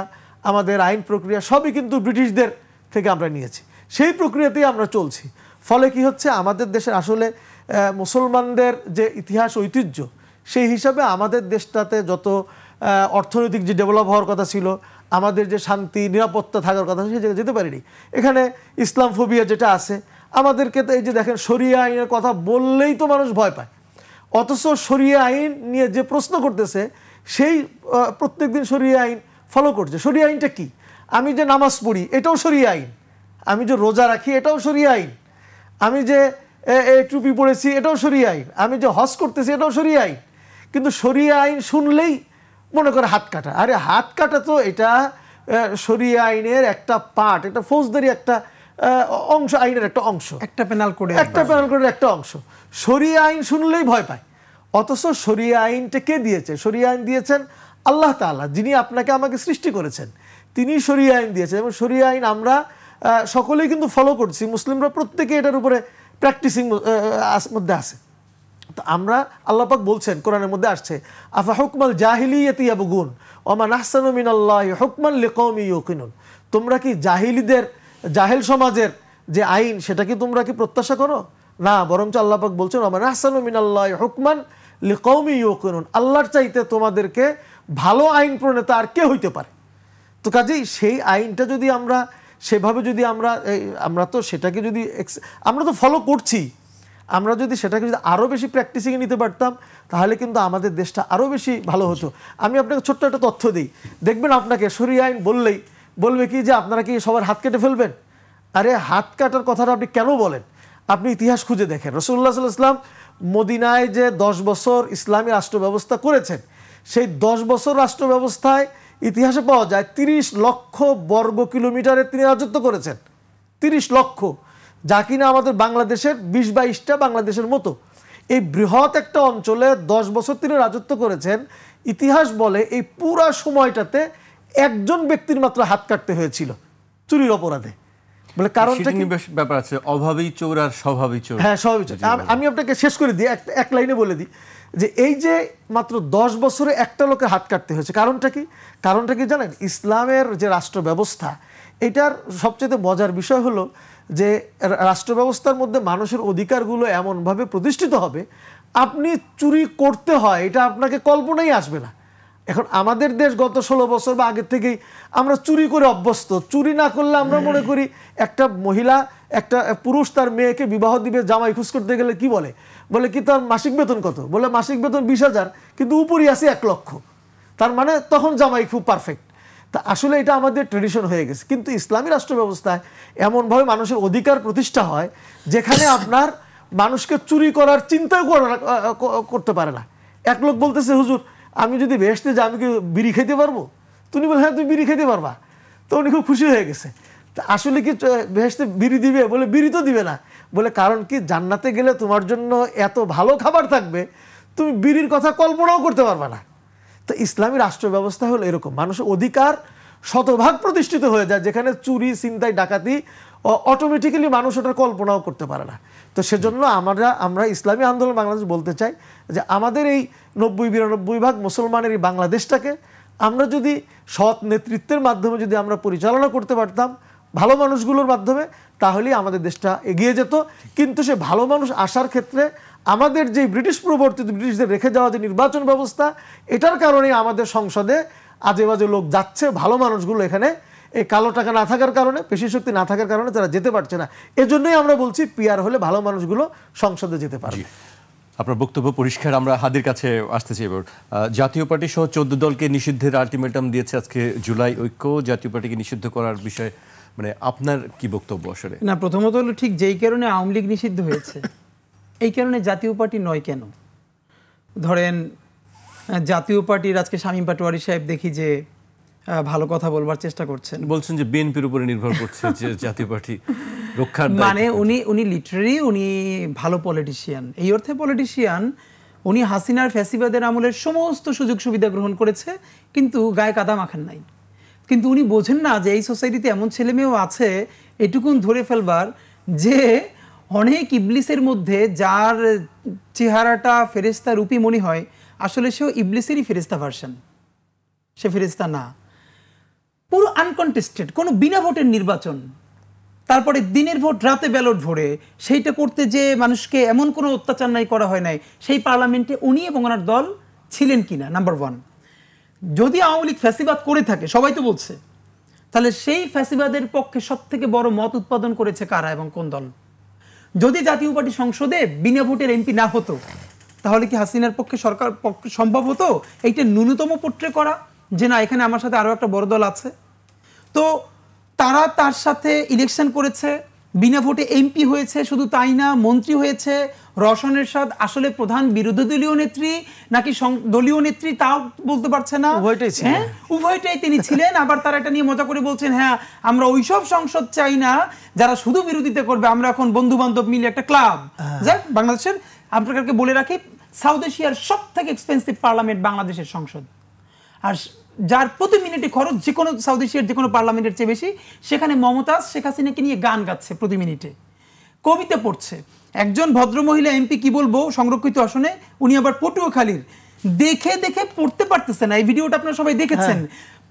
C: আমাদের আইন প্রক্রিয়া সবই কিন্তু ব্রিটিশদের থেকে আমরা নিয়েছি, সেই প্রক্রিয়াতেই আমরা চলছি। ফলে কি হচ্ছে, আমাদের দেশের আসলে মুসলমানদের যে ইতিহাস ঐতিহ্য, সেই হিসাবে আমাদের দেশটাতে যত অর্থনৈতিক যে ডেভেলপ হওয়ার কথা ছিল, আমাদের যে শান্তি নিরাপত্তা থাকার কথা সেই জায়গায় যেতে পারিনি। এখানে ইসলাম ফোবিয়া যেটা আছে, আমাদেরকে তো এই যে দেখেন শরিয়া আইনের কথা বললেই তো মানুষ ভয় পায়, অথচ শরিয়া আইন নিয়ে যে প্রশ্ন করতেছে সেই প্রত্যেক দিন শরিয়া আইন ফলো করছে। শরিয়া আইনটা কি? আমি যে নামাজ পড়ি এটাও শরিয়া আইন, আমি যে রোজা রাখি এটাও শরিয়া আইন, আমি যে টুপি পড়েছি এটাও শরিয়া আইন, আমি যে হজ করতেছি এটাও শরিয়া আইন। কিন্তু শরিয়া আইন শুনলেই মনে করে হাত কাটা। আরে হাত কাটা তো এটা শরিয়া আইনের একটা পার্ট, এটা ফৌজদারি একটা অংশ, আইনের একটা অংশ, একটা পেনাল কোডের একটা অংশ। শরিয়া আইন শুনলেই ভয় পায়। অথচ শরিয়া আইনটা কে দিয়েছে? শরিয়া আইন দিয়েছেন আল্লাহ তাআলা, যিনি আপনাকে আমাকে সৃষ্টি করেছেন, তিনি শরিয়া আইন দিয়েছেন। এবং শরিয়া আইন আমরা সকলেই কিন্তু ফলো করছি, মুসলিমরা প্রত্যেকে এটার উপরে প্র্যাকটিসিং মধ্যে আছে। তো আমরা, আল্লাহ পাক বলছেন কোরআনের মধ্যে আসছে, আফা হুকমাল জাহিলিয়াতি ইয়াবগুন ওয়া মান আহসানু মিনাল্লাহি হুকমান লিকাওমি ইউকিনুন। তোমরা কি জাহেল সমাজের যে আইন সেটা কি তোমরা কি প্রত্যাশা করো? না, বরঞ্চ আল্লাহ পাক বলছেন ওয়া মান আহসানু মিনাল্লাহি হুকমান লিকাওমি ইউকিনুন, আল্লাহর চাইতে তোমাদেরকে ভালো আইন প্রণেতা আর কে হইতে পারে? তো কাজেই সেই আইনটা যদি আমরা সেভাবে যদি আমরা তো সেটাকে যদি আমরা তো ফলো করছি, আমরা যদি সেটাকে যদি আরও বেশি প্র্যাকটিসিংয়ে নিতে পারতাম, তাহলে কিন্তু আমাদের দেশটা আরও বেশি ভালো হতো। আমি আপনাকে ছোট্ট একটা তথ্য দিই, দেখবেন আপনাকে শরিয়া আইন বললেই বলবে কি যে আপনারা কি সবার হাত কেটে ফেলবেন? আরে হাত কাটার কথাটা আপনি কেন বলেন? আপনি ইতিহাস খুঁজে দেখেন, রাসূলুল্লাহ সাল্লাল্লাহু আলাইহি ওয়াসাল্লাম মদিনায় যে 10 বছর ইসলামী রাষ্ট্র ব্যবস্থা করেছেন, সেই 10 বছর রাষ্ট্র ব্যবস্থায় ইতিহাসে পাওয়া যায় 30 লক্ষ বর্গ কিলোমিটারে তিনি রাজত্ব করেছেন। 30 লক্ষ, যা কিনা আমাদের বাংলাদেশের 20-22টা বাংলাদেশের মতো। এই বৃহৎ একটা অঞ্চলে 10 বছর তিনি রাজত্ব করেছেন। ইতিহাস বলে এই পুরা সময়টাতে একজন ব্যক্তির মাত্র হাত কাটতে হয়েছিল চুরির অপরাধে। বলে কারণটা কি?
A: ব্যাপার আছে, অভাবী চোর আর স্বভাবী চোর।
C: হ্যাঁ, স্বভাবী চোর। আমি আপনাকে শেষ করে দিই, এক লাইনে বলে দিই যে এই যে মাত্র 10 বছরে একটা লোকের হাত কাটতে হয়েছে, কারণটা কি? কারণটা কি জানেন? ইসলামের যে রাষ্ট্র ব্যবস্থা, এটার সবচেয়ে মজার বিষয় হলো যে রাষ্ট্র ব্যবস্থার মধ্যে মানুষের অধিকারগুলো এমনভাবে প্রতিষ্ঠিত হবে, আপনি চুরি করতে হয় এটা আপনাকে কল্পনাই আসবে না। এখন আমাদের দেশ গত 16 বছর বা আগের থেকেই আমরা চুরি করে অভ্যস্ত। চুরি না করলে আমরা মনে করি, একটা মহিলা, একটা পুরুষ তার মেয়েকে বিবাহ দিবে, জামাই খুঁজ করতে গেলে কি বলে কি তার মাসিক বেতন কত? বলে মাসিক বেতন 20,000, কিন্তু উপরই আছে 1 লক্ষ। তার মানে তখন জামাই খুব পারফেক্ট। তা আসলে এটা আমাদের ট্রেডিশন হয়ে গেছে। কিন্তু ইসলামী রাষ্ট্র ব্যবস্থায় এমনভাবে মানুষের অধিকার প্রতিষ্ঠা হয় যেখানে আপনার মানুষকে চুরি করার চিন্তাও করতে পারে না। এক লোক বলতেছে, হুজুর আমি যদি বেহেশতে যাই আমি কি বিড়ি খেতে পারবো? তুমি বলে হ্যাঁ তুমি বিড়ি খেতে পারবা। তো উনি খুব খুশি হয়ে গেছে। তা আসলে কি বেহেশতে বিড়ি দিবে? বলে বিড়ি তো দিবে না। বলে কারণ কি, জান্নাতে গেলে তোমার জন্য এত ভালো খাবার থাকবে তুমি বিড়ির কথা কল্পনাও করতে পারবে না। তো ইসলামী রাষ্ট্র ব্যবস্থা হলো এরকম, মানুষের অধিকার শতভাগ প্রতিষ্ঠিত হয়ে যায়, যেখানে চুরি, ছিনতাই, ডাকাতি অটোমেটিক্যালি মানুষ ওটার কল্পনাও করতে পারে না। তো সেজন্য আমরা ইসলামী আন্দোলন বাংলাদেশ বলতে চাই যে আমাদের এই 90-92 ভাগ মুসলমানের এই বাংলাদেশটাকে আমরা যদি সৎ নেতৃত্বের মাধ্যমে যদি আমরা পরিচালনা করতে পারতাম ভালো মানুষগুলোর মাধ্যমে, তাহলেই আমাদের দেশটা এগিয়ে যেত। কিন্তু সে ভালো মানুষ আসার ক্ষেত্রে আমাদের যে ব্রিটিশ প্রবর্তিত, ব্রিটিশদের রেখে যাওয়া যে নির্বাচন ব্যবস্থা, এটার কারণে আমাদের সংসদে আজে বাজে লোক যাচ্ছে। ভালো মানুষগুলো এখানে এই কালো টাকা না থাকার কারণে, পেশি শক্তি না থাকার কারণে তারা যেতে পারছে না। এজন্যই আমরা বলছি পিআর হলে ভালো মানুষগুলো সংসদে যেতে পারবে।
A: আপনার বক্তব্য পরিষ্কার। আমরা হাদির কাছে আসতে চাই এবার। জাতীয় পার্টি সহ 14 দলকে নিষিদ্ধের আলটিমেটাম দিয়েছে আজকে জুলাই ঐক্য। জাতীয় পার্টিকে নিষিদ্ধ করার বিষয়ে মানে আপনার কি বক্তব্য আসলে?
B: না, প্রথমত হলো ঠিক যেই কারণে আওয়ামী লীগ নিষিদ্ধ হয়েছে এই কারণে জাতীয় পার্টি নয় কেন? ধরেন জাতীয় পার্টির আজকে শামীম পাটোয়ারি সাহেব দেখি যে ভালো কথা বলবার চেষ্টা করছেন,
A: বলছেন যে বিএনপির উপরে নির্ভর করছে যে জাতীয় পার্টি রক্ষার,
B: মানে উনি লিটারালি উনি ভালো পলিটিশিয়ান। এই অর্থে পলিটিশিয়ান, উনি হাসিনার ফ্যাসিবাদের আমলের সমস্ত সুযোগ সুবিধা গ্রহণ করেছে কিন্তু গায়ে কাদা মাখান নাই। কিন্তু উনি বোঝেন না যে এই সোসাইটিতে এমন ছেলেমেয়েও আছে এটুকুন ধরে ফেলবার যে অনেক ইবলিসের মধ্যে যার চেহারাটা ফেরেস্তা রূপী মনে হয় আসলে সেও ইবলিসেরই ফেরেস্তা ভার্সন, সে ফেরেস্তা না। পুরো আনকনটেস্টেড, কোনো বিনা ভোটের নির্বাচন, তারপরে দিনের ভোট রাতে ব্যালট ভরে সেইটা করতে যে মানুষকে এমন কোনো অত্যাচার নাই করা হয় নাই, সেই পার্লামেন্টে উনি এবং ওনার দল ছিলেন কিনা নাম্বার 1। যদি আওয়ামী লীগ ফ্যাসিবাদ করে থাকে, সবাই তো বলছে, তাহলে সেই ফ্যাসিবাদের পক্ষে সব থেকে বড় মত উৎপাদন করেছে কারা এবং কোন দল? যদি জাতীয় পার্টি সংসদে বিনা ভোটের এমপি না হতো তাহলে কি হাসিনার পক্ষে সরকার পক্ষে সম্ভব হতো এইটা ন্যূনতম পোট্রে করা যে না এখানে আমার সাথে আরো একটা বড় দল আছে? তো তারা তার সাথে ইলেকশন করেছে, বিনা ভোটে এমপি হয়েছে, শুধু তাই না মন্ত্রী হয়েছে। রওশন এরশাদ আসলে প্রধান বিরোধী দলীয় নেত্রী নাকি দলীয় নেত্রী তাও বলতে পারছে না, উভয়টাই তিনি ছিলেন। আবার তারা এটা নিয়ে মজা করে বলছেন হ্যাঁ আমরা ওইসব সংসদ চাই না যারা শুধু বিরোধিতা করবে, আমরা এখন বন্ধু বান্ধব মিলে একটা ক্লাব। যাক, বাংলাদেশের আপনাকে বলে রাখি সাউথ এশিয়ার সব থেকে এক্সপেন্সিভ পার্লামেন্ট বাংলাদেশের সংসদ, আর যার প্রতি মিনিটে খরচ যে কোনো সাউথ এশিয়ার যে কোনো পার্লামেন্টের চেয়ে বেশি। সেখানে মমতাজ শেখ হাসিনাকে নিয়ে গান গাচ্ছে প্রতি মিনিটে, কবিতা পড়ছে। একজন ভদ্রমহিলা এমপি, কি বলবো, সংরক্ষিত আসনে, উনি আবার পটুয়াখালীর, দেখে দেখে পড়তে পারতেছে না। এই ভিডিওটা আপনারা সবাই দেখেছেন।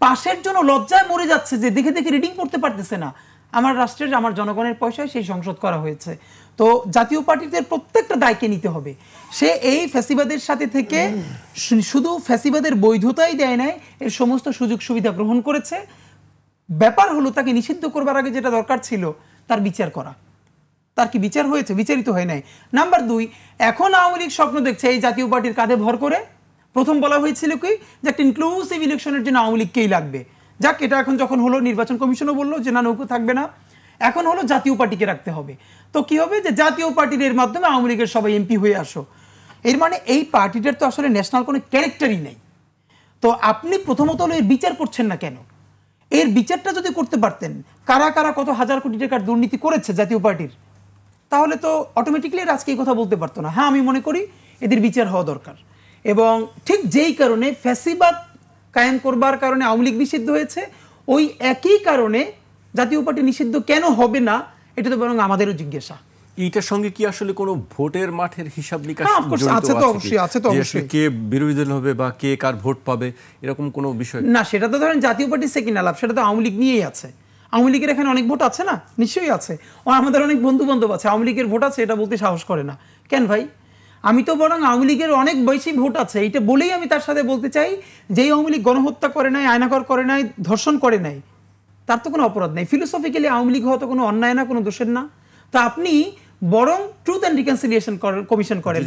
B: পাশের জন্য লজ্জায় মরে যাচ্ছে যে দেখে দেখে রিডিং করতে পারতেছে না। আমার রাষ্ট্রের, আমার জনগণের পয়সায় সেই সংসদ করা হয়েছে। তো জাতীয় পার্টিদের প্রত্যেকটা দায়কে নিতে হবে। সে এই ফ্যাসিবাদের সাথে থেকে শুধু ফ্যাসিবাদের বৈধতাই দেয় নাই, এর সমস্ত সুযোগ সুবিধা গ্রহণ করেছে। ব্যাপার হলো তাকে নিষিদ্ধ করবার আগে যেটা দরকার ছিল তার বিচার করা। তার কি বিচার হয়েছে? বিচারিত হয় নাই। নাম্বার 2, এখন আওয়ামী লীগ স্বপ্ন দেখছে এই জাতীয় পার্টির কাঁধে ভর করে। প্রথম বলা হয়েছিল কি যে একটা ইনক্লুসিভ ইলেকশনের জন্য আওয়ামী লীগকেই লাগবে। যাক, এটা এখন যখন হলো, নির্বাচন কমিশনও বললো যে না, নৌকো থাকবে না, এখন হলো জাতীয় পার্টিকে রাখতে হবে। তো কি হবে যে জাতীয় পার্টির এর মাধ্যমে আওয়ামী লীগের সবাই এমপি হয়ে আসো। এর মানে এই পার্টিটার তো আসলে ন্যাশনাল কোনো ক্যারেক্টারই নেই। তো আপনি প্রথমত হলো এর বিচার করছেন না কেন? এর বিচারটা যদি করতে পারতেন কারা কারা কত হাজার কোটি টাকার দুর্নীতি করেছে জাতীয় পার্টির, তাহলে তো অটোমেটিকলি আজকে এই কথা বলতে পারতো না। হ্যাঁ, আমি মনে করি এদের বিচার হওয়া দরকার। এবং ঠিক যেই কারণে ফ্যাসিবাদ কায়েম করবার কারণে আওয়ামী লীগ নিষিদ্ধ হয়েছে, ওই একই কারণে জাতীয় পার্টি নিষিদ্ধ কেন হবে না, এটা তো বরং আমাদেরও জিজ্ঞাসা।
A: এইটার সঙ্গে কি আসলে কোনো ভোটের মাঠের হিসাব নিকাশ
B: আছে? তো অবশ্যই আছে, তো অবশ্যই।
A: কে বিরোধী দল হবে বা কে কার ভোট পাবে এরকম কোনো বিষয়
B: না। সেটা তো ধরেন জাতীয় পার্টির সেকেন্ড আলাপ, সেটা তো আওয়ামী লীগ নিয়েই আছে। আওয়ামী লীগের এখানে অনেক ভোট আছে না? নিশ্চয়ই আছে। আমাদের অনেক বন্ধু বান্ধব আছে আওয়ামী লীগের ভোট আছে, এটা বলতে সাহস করে না কেন ভাই? আমি তো বরং আওয়ামী লীগের অনেক বেশি ভোট আছে এইটা বলেই আমি তার সাথে বলতে চাই যে আওয়ামী লীগ গণহত্যা করে নাই, আয়নাঘর করে নাই, ধর্ষণ করে নাই, তার তো কোনো অপরাধ নাই। ফিলোসফিক্যালি আওয়ামী লীগ হওয়া তো কোনো অন্যায় না, কোনো দোষের না। তো আপনি বরং ট্রুথ এন্ড রিকনসিলিয়েশন কমিশন করেন,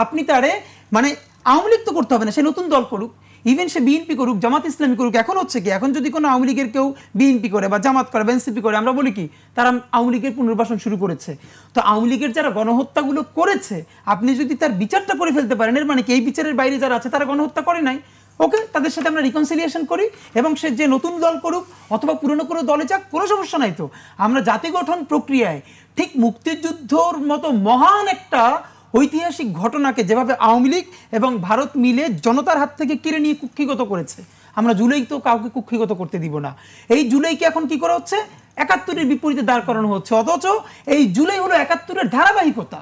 B: আপনি তারে মানে আওয়ামী লীগ তো করতে হবে না, সে নতুন দল করুক, ইভেন সে বিএনপি করুক, জামাত ইসলামী করুক। এখন হচ্ছে কি, এখন যদি কোনো আওয়ামী লীগের কেউ বিএনপি করে বা জামাত করে বা এনসিপি করে, আমরা বলি কি তারা আওয়ামী লীগের পুনর্বাসন শুরু করেছে। তো আওয়ামী লীগের যারা গণহত্যাগুলো করেছে আপনি যদি তার বিচারটা করে ফেলতে পারেন, এর মানে কি এই বিচারের বাইরে যারা আছে তারা গণহত্যা করে নাই, ওকে, তাদের সাথে আমরা রিকনসিলিয়েশন করি এবং সে যে নতুন দল করুক অথবা পুরনো কোনো দলে যাক, কোনো সমস্যা নাই। তো আমরা জাতি গঠন প্রক্রিয়ায় ঠিক মুক্তিযুদ্ধর মতো মহান একটা ঐতিহাসিক ঘটনাকে যেভাবে আওয়ামী লীগ এবং ভারত মিলে জনতার হাত থেকে কেড়ে নিয়ে কুক্ষিগত করেছে, আমরা জুলাই তো কাউকে কুক্ষিগত করতে দিব না। এই জুলাইকে এখন কি করা হচ্ছে? ৭১-এর বিপরীতে দাঁড় করানো হচ্ছে। অথচ এই জুলাই হলো ৭১-এর ধারাবাহিকতা।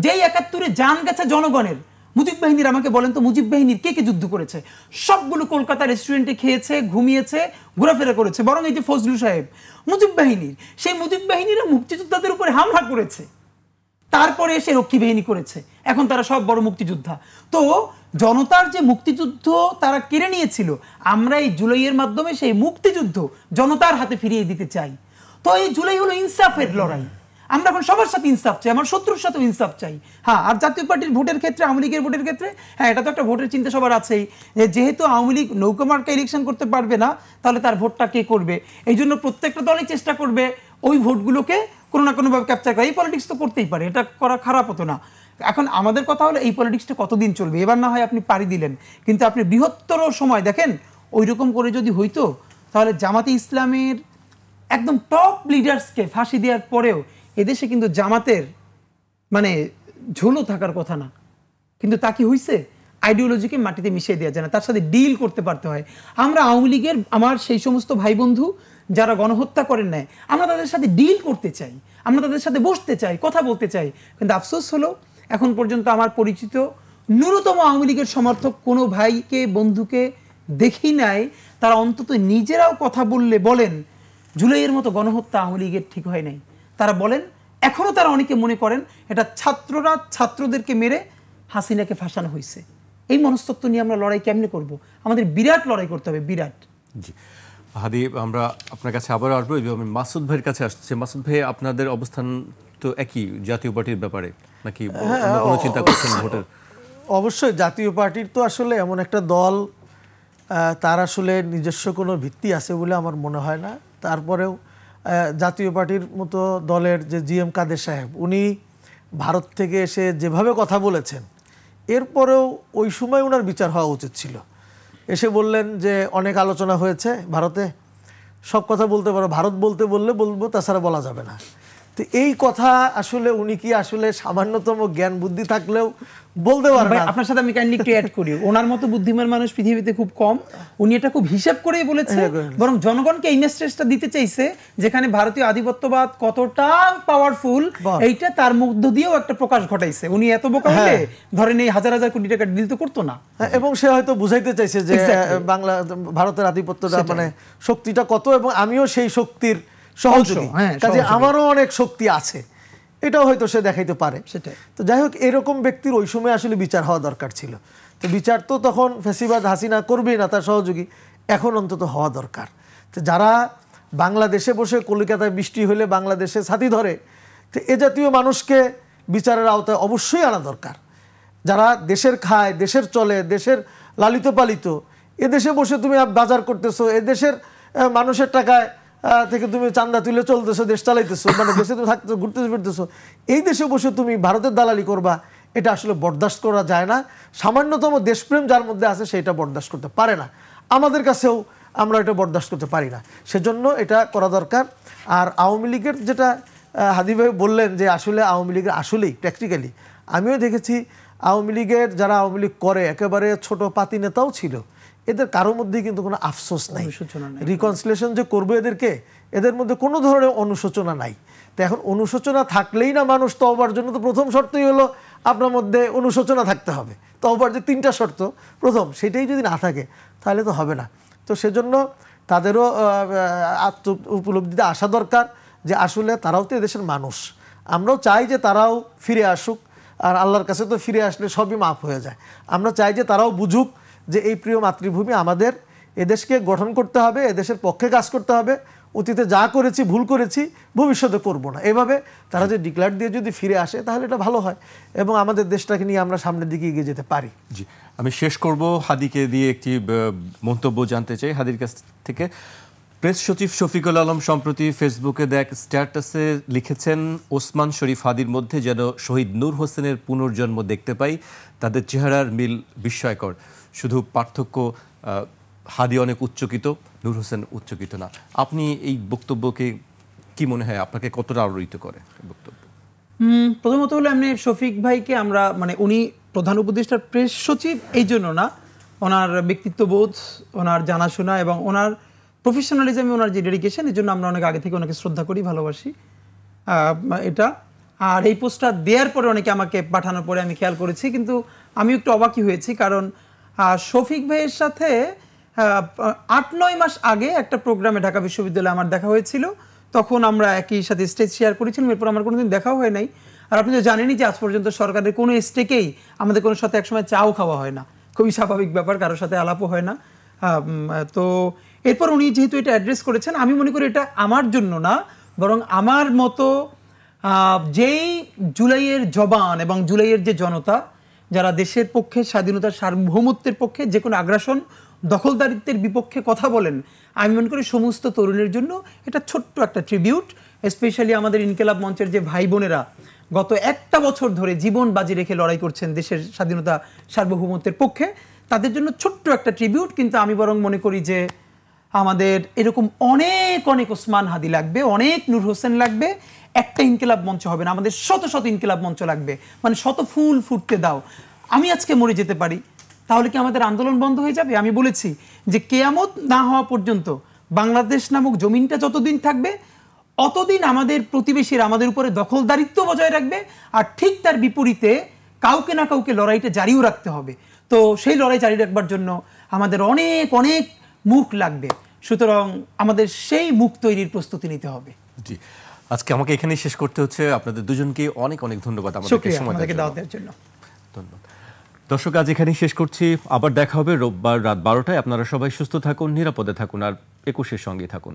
B: যেই ৭১-এ জান গেছে জনগণের, মুজিব বাহিনীর আমাকে বলেন তো মুজিব বাহিনীর কে কে যুদ্ধ করেছে? সবগুলো কলকাতা রেস্টুরেন্টে খেয়েছে, ঘুমিয়েছে, ঘোরাফেরা করেছে। বরং এই যে ফজলু সাহেব মুজিব বাহিনীর, সেই মুজিব বাহিনীরা মুক্তিযোদ্ধাদের উপরে হামলা করেছে, তারপরে এসে রক্ষী বাহিনী করেছে, এখন তারা সব বড় মুক্তিযোদ্ধা। তো জনতার যে মুক্তিযুদ্ধ তারা কেড়ে নিয়েছিল, আমরা এই জুলাইয়ের মাধ্যমে সেই মুক্তিযুদ্ধ জনতার হাতে ফিরিয়ে দিতে চাই। তো এই জুলাই হলো ইনসাফের লড়াই। আমরা এখন সবার সাথে ইনসাফ চাই, আমার শত্রুর সাথেও ইনসাফ চাই। হ্যাঁ, আর জাতীয় পার্টির ভোটের ক্ষেত্রে, আওয়ামী লীগের ভোটের ক্ষেত্রে, হ্যাঁ এটা তো একটা ভোটের চিন্তা সবার আছেই, যে যেহেতু আওয়ামী লীগ নৌকা মার্কা ইলেকশন করতে পারবে না, তাহলে তার ভোটটা কে করবে? এই জন্য প্রত্যেকটা দলই চেষ্টা করবে ওই ভোটগুলোকে কোনো না কোনোভাবে ক্যাপচার করা। এই পলিটিক্স তো করতেই পারে, এটা করা খারাপ হতো না। এখন আমাদের কথা হলো এই পলিটিক্সটা কতদিন চলবে? এবার না হয় আপনি পাড়ি দিলেন, কিন্তু আপনি বৃহত্তর সময় দেখেন, ওই রকম করে যদি হইতো তাহলে জামাতে ইসলামের একদম টপ লিডার্সকে ফাঁসি দেওয়ার পরেও এদেশে কিন্তু জামাতের মানে ঝোলও থাকার কথা না। কিন্তু তা কি হইছে? আইডিওলজিকে মাটিতে মিশিয়ে দেওয়া যায় না, তার সাথে ডিল করতে পারতে হয়। আমরা আওয়ামী লীগের, আমার সেই সমস্ত ভাই বন্ধু যারা গণহত্যা করেন নাই, আমরা তাদের সাথে ডিল করতে চাই, আমরা তাদের সাথে বসতে চাই, কথা বলতে চাই। কিন্তু আফসোস হলো এখন পর্যন্ত আমার পরিচিত ন্যূনতম আওয়ামী লীগের সমর্থক কোনো ভাইকে, বন্ধুকে দেখি নাই তারা অন্তত নিজেরাও কথা বললে বলেন জুলাইয়ের মতো গণহত্যা আওয়ামী লীগের ঠিক হয় নাই। তারা বলেন, এখনো তারা অনেকে মনে করেন এটা ছাত্ররা ছাত্রদেরকে মেরে হাসিনাকে ফাঁসানো হয়েছে। এই মনস্তত্ব নিয়ে আমরা লড়াই কেমনে করব? আমাদের বিরাট লড়াই করতে হবে, বিরাট।
A: জি হাদি, আমরা আপনার কাছে আবার আসবো। আমি মাসুদ ভাইয়ের কাছে আসছি। মাসুদ ভাই, আপনাদের অবস্থান তো একই জাতীয় পার্টির ব্যাপারে, নাকি কোনো চিন্তা করছেন ভোটের?
C: অবশ্যই জাতীয় পার্টির তো আসলে এমন একটা দল, তার আসলে নিজস্ব কোনো ভিত্তি আছে বলে আমার মনে হয় না। তারপরেও জাতীয় পার্টির মতো দলের যে জিএম কাদের সাহেব, উনি ভারত থেকে এসে যেভাবে কথা বলেছেন, এরপরেও ওই সময় ওনার বিচার হওয়া উচিত ছিল। এসে বললেন যে অনেক আলোচনা হয়েছে ভারতে, সব কথা বলতে পারো, ভারত বলতে বললে বলবো, তাছাড়া বলা যাবে না। তো এই কথা আসলে উনি কি আসলে সামান্যতম জ্ঞান বুদ্ধি থাকলেও বলতে পারেন না?
B: আপনার সাথে আমি কাইন্ডলি একটু অ্যাড করি, ওনার মতো বুদ্ধিমান মানুষ পৃথিবীতে খুব কম। উনি এটা খুব হিসাব করেই বলেছে, বরং জনগণকে এই মেসেজটা দিতে চাইছে যেখানে ভারতীয় আধিপত্যবাদ কতটা পাওয়ারফুল, এইটা তার মধ্য দিয়েও একটা প্রকাশ ঘটাইছে। উনি এত বোকা হলে ধরেন এই হাজার হাজার কোটি টাকা ডিল তো করতো না।
C: এবং সে হয়তো বুঝাইতে চাইছে যে বাংলা, ভারতের আধিপত্যটা মানে শক্তিটা কত, এবং আমিও সেই শক্তির সহযোগী, কাজে আমারও অনেক শক্তি আছে, এটাও হয়তো সে দেখাইতে পারে।
B: সেটাই
C: তো যাই হোক, এরকম ব্যক্তির ওই সময় আসলে বিচার হওয়া দরকার ছিল। তো বিচার তো তখন ফ্যাসিবাদ হাসিনা করবেই না, তার সহযোগী, এখন অন্তত হওয়া দরকার। তো যারা বাংলাদেশে বসে কলকাতায় বৃষ্টি হলে বাংলাদেশে ছাতি ধরে, তো এ জাতীয় মানুষকে বিচারের আওতায় অবশ্যই আনা দরকার। যারা দেশের খায়, দেশের চলে, দেশের লালিত পালিত, এ দেশে বসে তুমি বাজার করতেছো, এ দেশের মানুষের টাকায় থেকে তুমি চান্দা তুলে চলতেছো, দেশ চালাইতেছো, মানে দেশে তুমি থাকতেছো, ঘুরতে ফিরতেছো, এই দেশে বসে তুমি ভারতের দালালি করবা, এটা আসলে বরদাস্ত করা যায় না। সামান্যতম দেশপ্রেম যার মধ্যে আছে সেটা বরদাস্ত করতে পারে না, আমাদের কাছেও আমরা এটা বরদাস্ত করতে পারি না, সেজন্য এটা করা দরকার। আর আওয়ামী লীগের যেটা হাদি ভাই বললেন যে আসলে আওয়ামী লীগের আসলেই প্র্যাকটিক্যালি আমিও দেখেছি আওয়ামী লীগের যারা আওয়ামী লীগ করে একেবারে ছোট পাতি নেতাও ছিল, এদের কারোর মধ্যেই কিন্তু কোনো আফসোস নাই, রিকনসিলিয়েশন যে করবে এদেরকে, এদের মধ্যে কোনো ধরনের অনুশোচনা নাই। তো এখন অনুশোচনা থাকলেই না মানুষ তওবার জন্য, তো প্রথম শর্তই হলো আপনার মধ্যে অনুশোচনা থাকতে হবে। তওবার যে 3টা শর্ত, প্রথম সেটাই যদি না থাকে তাহলে তো হবে না। তো সেজন্য তাদেরও আত্ম উপলব্ধিতে আসা দরকার যে আসলে তারাও তো এদেশের মানুষ, আমরাও চাই যে তারাও ফিরে আসুক, আর আল্লাহর কাছে তো ফিরে আসলে সবই মাফ হয়ে যায়। আমরা চাই যে তারাও বুঝুক যে এই প্রিয় মাতৃভূমি আমাদের, এদেশকে গঠন করতে হবে, এদেশের পক্ষে কাজ করতে হবে, অতীতে যা করেছি ভুল করেছি ভবিষ্যতে করব না, এভাবে তারা যে ডিক্লেয়ার দিয়ে যদি ফিরে আসে তাহলে এটা ভালো হয় এবং আমাদের দেশটাকে নিয়ে আমরা সামনের দিকে এগিয়ে যেতে পারি।
A: জি, আমি শেষ করব হাদিকে দিয়ে একটি মন্তব্য জানতে চাই হাদির কাছ থেকে। প্রেস সচিব শফিকুল আলম সম্প্রতি ফেসবুকে দেখ স্ট্যাটাসে লিখেছেন, ওসমান শরীফ হাদির মধ্যে যেন শহীদ নূর হোসেনের পুনর্জন্ম দেখতে পাই, তাদের চেহারার মিল বিস্ময়কর, শুধু পার্থক্য হাদি অনেক উচ্চকিত, নূর হোসেন উচ্চকিত না। আপনি এই বক্তব্যকে কি মনে হয়, আপনাকে কতটা আলোড়িত করে বক্তব্য?
B: প্রথমত হলো এমনি শফিক ভাইকে আমরা মানে উনি প্রধান উপদেষ্টার প্রেস সচিব এই জন্য না, ওনার ব্যক্তিত্ববোধ, ওনার জানাশোনা এবং ওনার প্রফেশনালিজমে ওনার যে ডেডিকেশন, এই জন্য আমরা অনেক আগে থেকে ওনাকে শ্রদ্ধা করি, ভালোবাসি এটা। আর এই পোস্টটা দেওয়ার পরে অনেকে আমাকে পাঠানোর পরে আমি খেয়াল করেছি, কিন্তু আমি একটু অবাকই হয়েছি, কারণ শফিক ভাইয়ের সাথে 8-9 মাস আগে একটা প্রোগ্রামে ঢাকা বিশ্ববিদ্যালয়ে আমার দেখা হয়েছিল, তখন আমরা একই সাথে স্টেজ শেয়ার করেছিলাম, এরপর আমার কোনোদিন দেখাও হয় নাই। আর আপনি তো জানেনই যে আজ পর্যন্ত সরকারের কোনো স্টেকেই আমাদের কোনো সাথে একসময় চাও খাওয়া হয় না, খুবই স্বাভাবিক ব্যাপার, কারোর সাথে আলাপও হয় না। তো এরপর উনি যেহেতু এটা অ্যাড্রেস করেছেন, আমি মনে করি এটা আমার জন্য না, বরং আমার মতো যেই জুলাইয়ের জবান এবং জুলাইয়ের যে জনতা যারা দেশের পক্ষে, স্বাধীনতার সার্বভৌমত্বের পক্ষে, যে কোনো আগ্রাসন দখলদারিত্বের বিপক্ষে কথা বলেন, আমি মনে করি সমস্ত তরুণের জন্য এটা ছোট্ট একটা ট্রিবিউট। স্পেশালি আমাদের ইনকিলাব মঞ্চের যে ভাই বোনেরা গত একটা বছর ধরে জীবন বাজি রেখে লড়াই করছেন দেশের স্বাধীনতা সার্বভৌমত্বের পক্ষে, তাদের জন্য ছোট্ট একটা ট্রিবিউট। কিন্তু আমি বরং মনে করি যে আমাদের এরকম অনেক অনেক ওসমান হাদি লাগবে, অনেক নূর হোসেন লাগবে। একটা ইনকিলাব মঞ্চ হবে না, আমাদের শত শত ইনকিলাব মঞ্চ লাগবে, মানে শত ফুল ফুটতে দাও। আমি আজকে মরে যেতে পারি, তাহলে কি আমাদের আন্দোলন বন্ধ হয়ে যাবে? আমি বলেছি যে কেয়ামত না হওয়া পর্যন্ত বাংলাদেশ নামক জমিনটা যতদিন থাকবে, অতদিন আমাদের প্রতিবেশীরা আমাদের উপরে দখলদারিত্ব বজায় রাখবে, আর ঠিক তার বিপরীতে কাউকে না কাউকে লড়াইটা জারিও রাখতে হবে। তো সেই লড়াই জারি রাখবার জন্য আমাদের অনেক অনেক মুখ লাগবে, সুতরাং আমাদের সেই মুখ তৈরির প্রস্তুতি নিতে হবে।
A: জি, আজকে আমাকে এখানে শেষ করতে হচ্ছে। আপনাদের দুজনকে অনেক অনেক ধন্যবাদ আমাদেরকে সময় দেওয়ার জন্য। ধন্যবাদ দর্শক, আজ এখানেই শেষ করছি। আবার দেখা হবে রোববার রাত 12টায়। আপনারা সবাই সুস্থ থাকুন, নিরাপদে থাকুন, আর 21-এর সঙ্গে থাকুন।